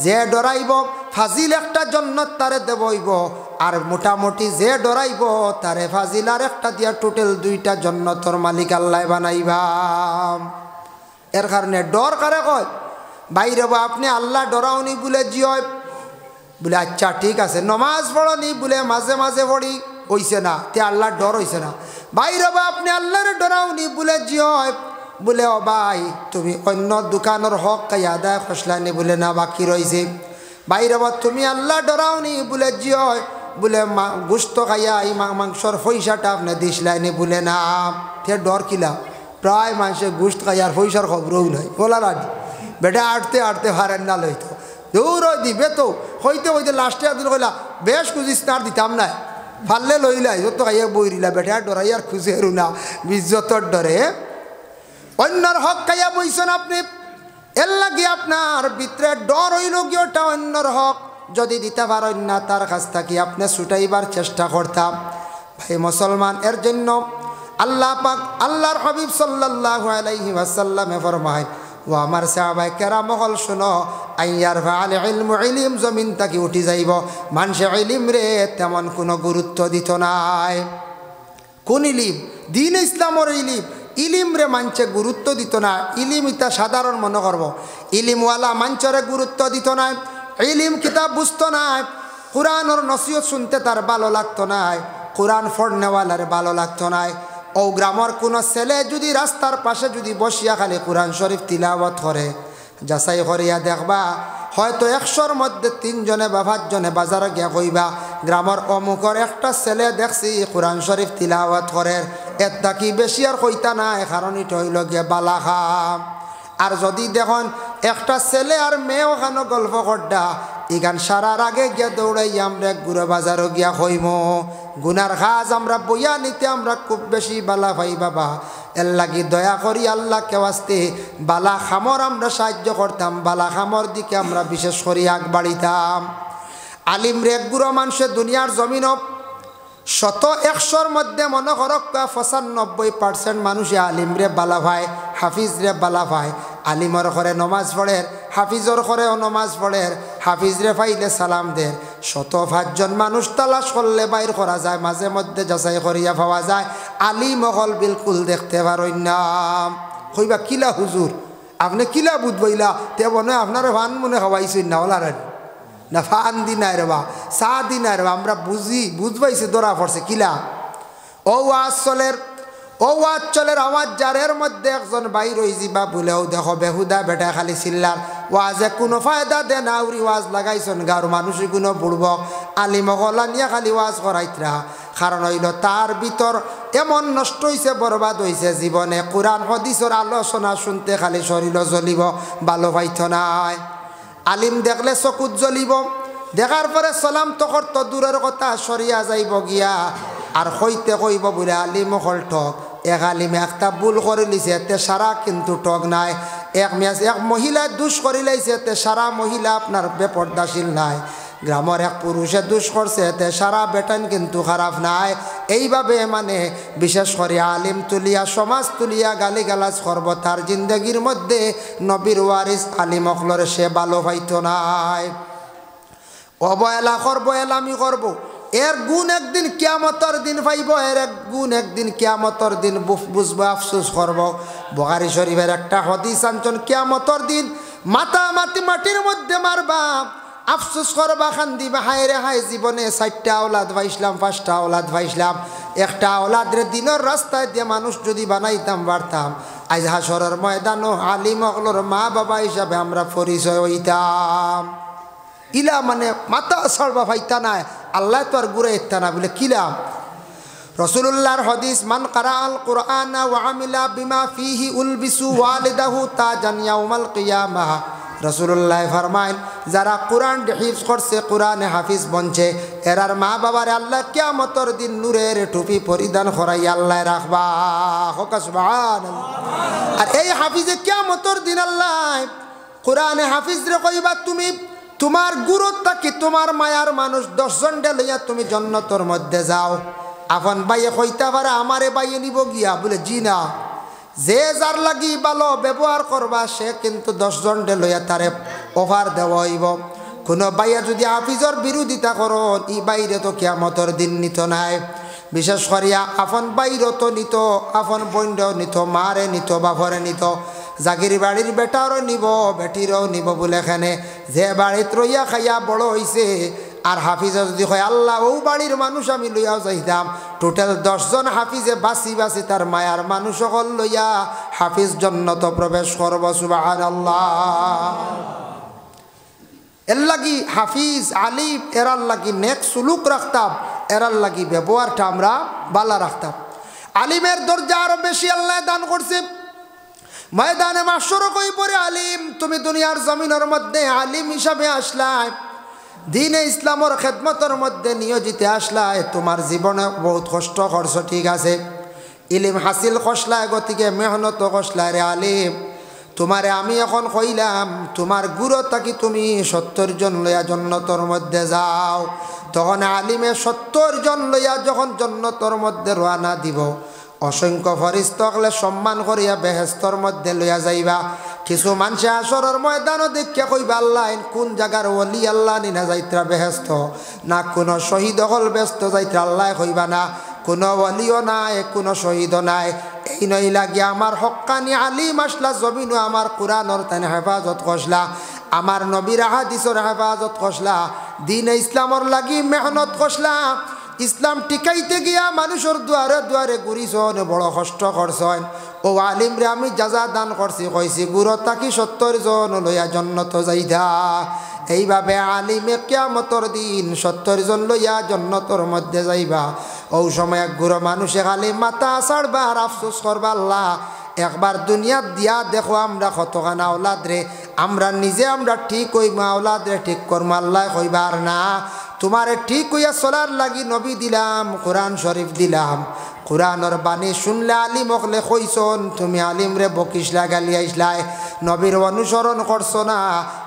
যে ডরাইব ফাজিল একটা জান্নাত তারে দেবইব আর মোটামুটি যে ডরাইব তারে ফাজিল আর একটা দিয়া টোটাল দুইটা জান্নাতের মালিক আল্লাহ বানাইবা এর কারণে ডর কারে কয় বাইরে বা আপনি আল্লাহ ডরাওনি বলে জিয় বলে আচ্ছা ঠিক আছে নমাজ পড়নি বলে মাঝে মাঝে পড়ি হইছে না তে আল্লাহর ডর হইছে না বাইরে বা আপনি আল্লাহরে ডরাওনি বলে জিয় বলে ও ভাই তুমি অন্য দোকানের হক কাইয়া আদায় খসলানি বলে না বাকি রয়েছে বাইরে বা তুমি আল্লাহ ডরাওনি বলে জিয় বলে গোস্ত খাইয়া এই মাংসর পয়সাটা আপনি দিসলাইনি বলে না তে ডর কিলা প্রায় মানুষের গোস্ত খাইয়ার পয়সার খবরও নয় বলার আগে বেটা আটতে আটতে হারেন না লইতো দৌড় দিবে তো হইতে হইতে লাস্টে দিল কইলা বেশ খুঁজিস না আর দিতাম না ফাললে লইলাই যত খাইয়া বইরিলা বেটা ডরাই আর খুঁজে হেরু না বিজ্জতর ডরে অন্যর হক খাইয়া বইছেন আপনি এর লাগে আপনার ভিতরে ডর হইল কি ওটা অন্যর হক যদি দিতে পারেন না তার কাছ থেকে আপনি ছুটাইবার চেষ্টা করতাম ভাই মুসলমান এর জন্য আল্লাহ পাক আল্লাহর হাবিব সাল্লাল্লাহু আলাইহি ওয়াসাল্লামে ফরমায় ও আমার সাহাবায়ে কেরাম হল শুনো আইয়ার ফাল ইলমু ইলম জমিন থেকে উঠি যাইব মানুষে ইলম রে তেমন কোনো গুরুত্ব দিত নাই কোন ইলিম দিন ইসলামর ইলিম রে মানছে গুরুত্ব দিত না ইলিম ইতা সাধারণ মনে করব ইলিমওয়ালা মানচরে গুরুত্ব দিত না ইলিম কিতাব বুঝতো না কোরআনের নসিহত শুনতে তার ভালো লাগতো না কোরআন পড়নেওয়ালার ভালো লাগতো না ও গ্রামের কোনো ছেলে যদি রাস্তার পাশে যদি বসিয়া খালি কোরআন শরীফ তিলাওয়াত করে যাচাই করিয়া দেখবা হয়তো 100-র মধ্যে 3 জনে বা 5 জনে বাজারে গিয়া কইবা গ্রামের অমুকর একটা ছেলে দেখছি কোরআন শরীফ তিলাওয়াত করে এটা কি বেশি আর কইতা না কারণ এটা হইল গিয়া বালাখা আর যদি দেখুন একটা ছেলে আর মেয়ে ওখানে গল্প করডা ইগান সারার আগে গিয়া দৌড়াই আমরা গুড়ো বাজারও গিয়া কইমো গুনার কাজ আমরা বইয়া নিতে আমরা খুব বেশি বালা ভাই বাবা এর লাগি দয়া করি আল্লাহকে ওয়াস্তে বালা খামর আমরা সাহায্য করতাম বালা খামর দিকে আমরা বিশেষ করে আগ বাড়িতাম আলিম রে গুড়ো মানুষের দুনিয়ার জমিনও 100-100-র মধ্যে মনে করক 95% মানুষে আলিম রে বালা ভাই হাফিজ রে বালা ভাই আলিমর ঘরে নমাজ পড়ের হাফিজর ঘরেও নমাজ পড়ের হাফিজ রে ফাইলে সালাম দের 105 মানুষ তালাশ করলে বাইর করা যায়, মাঝে মধ্যে যাচাই করিয়া পাওয়া যায় আলিম হল বিলকুল দেখতে পারেন না। কইবা কিলা হুজুর আপনি কিলা বুঝবইলা তে মনে আপনার ভান মনে হওয়াইছেন না ওলার না ফান দিনাই রেবা চা দিনাই রেবা আমরা বুঝবাইছে ধরা পড়ছে কিলা ও ওয়াজ চলের আওয়াজ যারের মধ্যে একজন বাইর হই যাবা বলেও দেখো বেহুদা বেটা খালি চিল্লার ওয়াজে কোনো ফায়দা দে না উরি ওয়াজ লাগাইছন গাঁর মানুষ কোনো বুড়ব আলিম গলা নিয়ে খালি ওয়াজ করাইতরা। কারণ হইল তার ভিতর এমন নষ্ট হইছে বরবাদ হইছে জীবনে কোরআন হাদিসের আলোচনা শুনতে খালি শরীর জ্বলিব ভালো পাইত নাই। আলিম দেখলে চকুত জ্বলিব, দেখার পরে সালাম তকর তো দূরের কথা সরিয়া যাইব গিয়া আর হইতে কইব বলে আলিম হল ঠক। এক আলিমে একটা ভুল করে লিছে এতে সারা কিন্তু ঠক নাই। এক মহিলায় দুষ করে লাইছে এতে সারা মহিলা আপনার বেপর্দাশীল নাই। গ্রামের এক পুরুষে দুষ করছে এতে সারা বেটান কিন্তু খারাপ নাই। এইভাবে মানে বিশেষ করে আলিম তুলিয়া সমাজ তুলিয়া গালিগালাজ করব তার জিন্দগির মধ্যে নবীর ওয়ারিস আলিম অকলরে সে ভালো পাইত নাই। অবহেলা করবো এলামি করব এর গুণ একদিন কিয়ামতের দিন পাইব, এর এক গুণ একদিন কিয়ামতের দিন বুঝবো আফসোস করব। বুখারী শরীফের একটা হাদিস আনছেন কিয়ামতের দিন মাটির মধ্যে মারবা আফসোস করবা খান্দিবা হায় রে হায় জীবনে 4টা আওলাদ পাইছিলাম 5টা আওলাদ পাইছিলাম, একটা আওলাদের দিনের রাস্তায় দিয়ে মানুষ যদি বানাইতাম পারতাম আজ হাসরের ময়দানও আলিম অকলর মা বাবা হিসাবে আমরা পরিচয় হইতাম। ইলা মানে মাথা সরবা ফাইতা নাই আল্লাহ তো আর গুড়ে ইত্তা না বলে কিলা রসুল্লাহর হদিস মান কারাআল কুরআনা ওয়া আমিলা বিমা ফিহি উলবিসু ওয়ালিদাহু তাজান ইয়াউমাল কিয়ামাহ। রসুল্লাহ ফরমাইন যারা কোরআন হিফজ করছে কোরআনে হাফিজ বনছে এরার মা বাবার আল্লাহ কিয়ামতের দিন নূরের টুপি পরিধান করাই আল্লাহ রাখবা। সুবহানাল্লাহ। আর এই হাফিজে কিয়ামতের দিন আল্লাহ কোরআনে হাফিজ রে কইবা তুমি তোমার গুরু থাকি তোমার মায়ার মানুষ 10 জন লইয়া তুমি জান্নাতের মধ্যে যাও। আপন বাইয়ে কইতা পারে আমারে বাইয়ে নিব গিয়া বলে জি না, যে যার লাগি ভালো ব্যবহার করবা সে কিন্তু 10 জন লইয়া তারে অফার দেওয়া হইব। কোনো বাইয়া যদি হাফিজর বিরোধিতা করো ই বাইরে তো কিয়ামতের দিন নিত নাই। বিশেষ করিয়া আপন বাইরও তো নিত, আপন বন্ডও নিত, মারে নিত, বাপরে নিত, জাগির বাড়ির বেটারও নিব বেটিরও নিব বলে এখানে যে বাড়িত রইয়া খাইয়া বড় হইছে আর হাফিজে যদি হয় আল্লাহ ও বাড়ির মানুষ আমি লইয়াও যাইতাম টোটাল 10 জন হাফিজে বাসি বাসি তার মায়ার মানুষ সকল লইয়া হাফিজ জান্নাত প্রবেশ করব। সুবহানাল্লাহ। এর লাগি হাফিজ আলিম এরার লাগি নেক সুলুক রাখতাম, এরার লাগি ব্যবহারটা আমরা বালা রাখতাম। আলিমের দরজা আরো বেশি আল্লাহ দান করছে। ময়দানে মাশর কই পরে আলিম তুমি দুনিয়ার জমিনের মধ্যে আলিম হিসাবে আসলাই, দ্বীনে ইসলামের খেদমতের মধ্যে নিয়োজিত আসলাই, তোমার জীবনে বহুত কষ্ট করছো ঠিক আছে, ইলিম হাসিল করছলায় গতিকে মেহনত করছলায় রে আলিম। তোমারে আমি এখন কইলাম তোমার গুরু থাকি তুমি 70 জন লইয়া জান্নাতের মধ্যে যাও। তখন আলিমে 70 জন লইয়া যখন জান্নাতের মধ্যে রওনা দিব অসংখ্য ফেরেশতা হলে সম্মান করিয়া বেহেশতের মধ্যে লইয়া যাইবা। কিছু মানুষে আসরের ময়দানও দেখিয়া কইবা আল্লাহ কোন জায়গার ওলি আল্লাহ নিনা যাইত্রা বেহেশত না, কোনো শহীদ হল ব্যস্ত যাইত্রা আল্লাহ কইবা না, কোনো ওলিও নাই কোনো শহীদও নাই। এই নই লাগিয়া আমার হক্কানি আলিম আসলা জমিনও আমার কোরআনর তানে হেফাজত করছলা, আমার নবীর হাদিসের হেফাজত করছলা, দ্বীনে ইসলামর লাগি মেহনত করছলা। ইসলাম টিকাইতে গিয়া মানুষের দুয়ারে দুয়ারে ঘুরিছন, বড় কষ্ট করছেন। ও আলিম রে আমি যাজা দান করছি কইছি গুরু তাকি 70 জন লইয়া জান্নাত যাইদা। এইভাবে আলিমে কিয়ামতের দিন 70 জন লইয়া জান্নাতের মধ্যে যাইবা। ও সময় এক গুরু মানুষে খালি মাথা ছাড়বা আর আফসোস করবা আল্লাহ একবার দুনিয়া দিয়া দেখো আমরা কতখানা আওলাদ রে, আমরা নিজে আমরা ঠিক হইমা আওলাদ রে ঠিক করবো আল্লাহ কইবার না। তোমারে ঠিক হইয়া চলার লাগি নবী দিলাম, কোরআন শরীফ দিলাম, কোরআনের বাণী শুনলে আলিম হকলে কইছন তুমি আলিম রে বকিসলা গালি আইসলাই, নবীর অনুসরণ করছো না,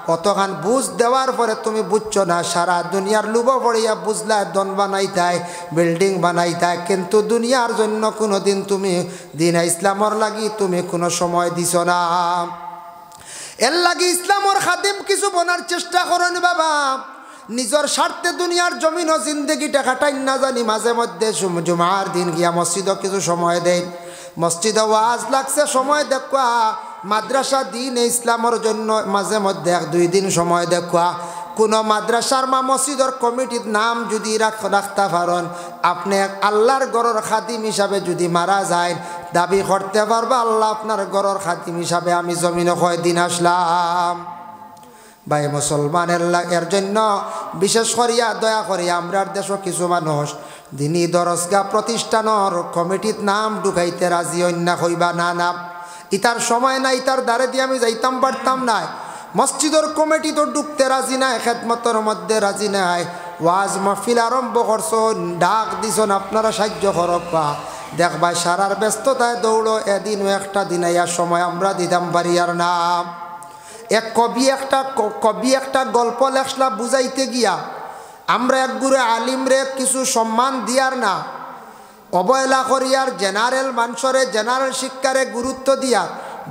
কতখান বুঝ দেওয়ার পরে তুমি বুঝছো না, সারা দুনিয়ার লুব পড়িয়া বুঝলাই দন বানাইতাই বিল্ডিং বানাইতাই, কিন্তু দুনিয়ার জন্য কোনো দিন তুমি দিন ইসলামর লাগি তুমি কোনো সময় দিছ না। এর লাগি ইসলামর খাদিম কিছু বনার চেষ্টা করেন বাবা, নিজের স্বার্থে দুনিয়ার জমিন ও জিন্দগিটা কাটাই না জানি মাঝে মধ্যে জুমার দিন গিয়া মসজিদও কিছু সময় দেন, মসজিদে ওয়াজ লাগছে সময় দেখা, মাদ্রাসা দিন ইসলামের জন্য মাঝে মধ্যে 1-2 দিন সময় দেখা। কোনো মাদ্রাসার মা মসজিদের কমিটির নাম যদি রাখতে পারেন, আপনি আল্লাহর ঘরের খাদিম হিসাবে যদি মারা যায় দাবি করতে পারবে আল্লাহ আপনার ঘরের খাদিম হিসাবে আমি জমিনে কয়দিন আসলাম। ভাই মুসলমানের এর জন্য বিশেষ করিয়া দয়া করিয়া আমরার দেশও কিছু মানুষ দিনী দরজগা প্রতিষ্ঠানের কমিটির নাম ঢুকাইতে রাজি অন্যা হইবা না না, ইতার সময় নাই, ইতার দ্বারে দিয়ে আমি যাইতাম পারতাম না। মসজিদের কমিটি তো ঢুকতে রাজি নাই, খেদমতের মধ্যে রাজি নাই, ওয়াজ মাহফিল আরম্ভ করছেন, ডাক দিছেন আপনারা সাহায্য করবা, দেখবা সারার ব্যস্ততায় দৌড়ো, এদিনও একটা দিন আর সময় আমরা দিতাম পারি আর না। এক কবি একটা গল্প লেখলা বুঝাইতে গিয়া আমরা এক গুরু আলিমরে কিছু সম্মান দিয়ার না অবহেলা করিয়ার জেনারেল মানুষরে জেনারেল শিক্ষারে গুরুত্ব দিয়া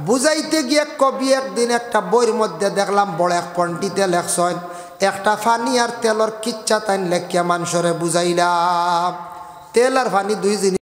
বুঝাইতে গিয়ে কবি একদিন একটা বইয়ের মধ্যে দেখলাম বড় এক পণ্ডিতে লেখছেন একটা ফানি আর তেলর কিচ্ছা তাইন লেখিয়া মানুষরে বুঝাইলাম। তেল আর ফানি 2 জিনিস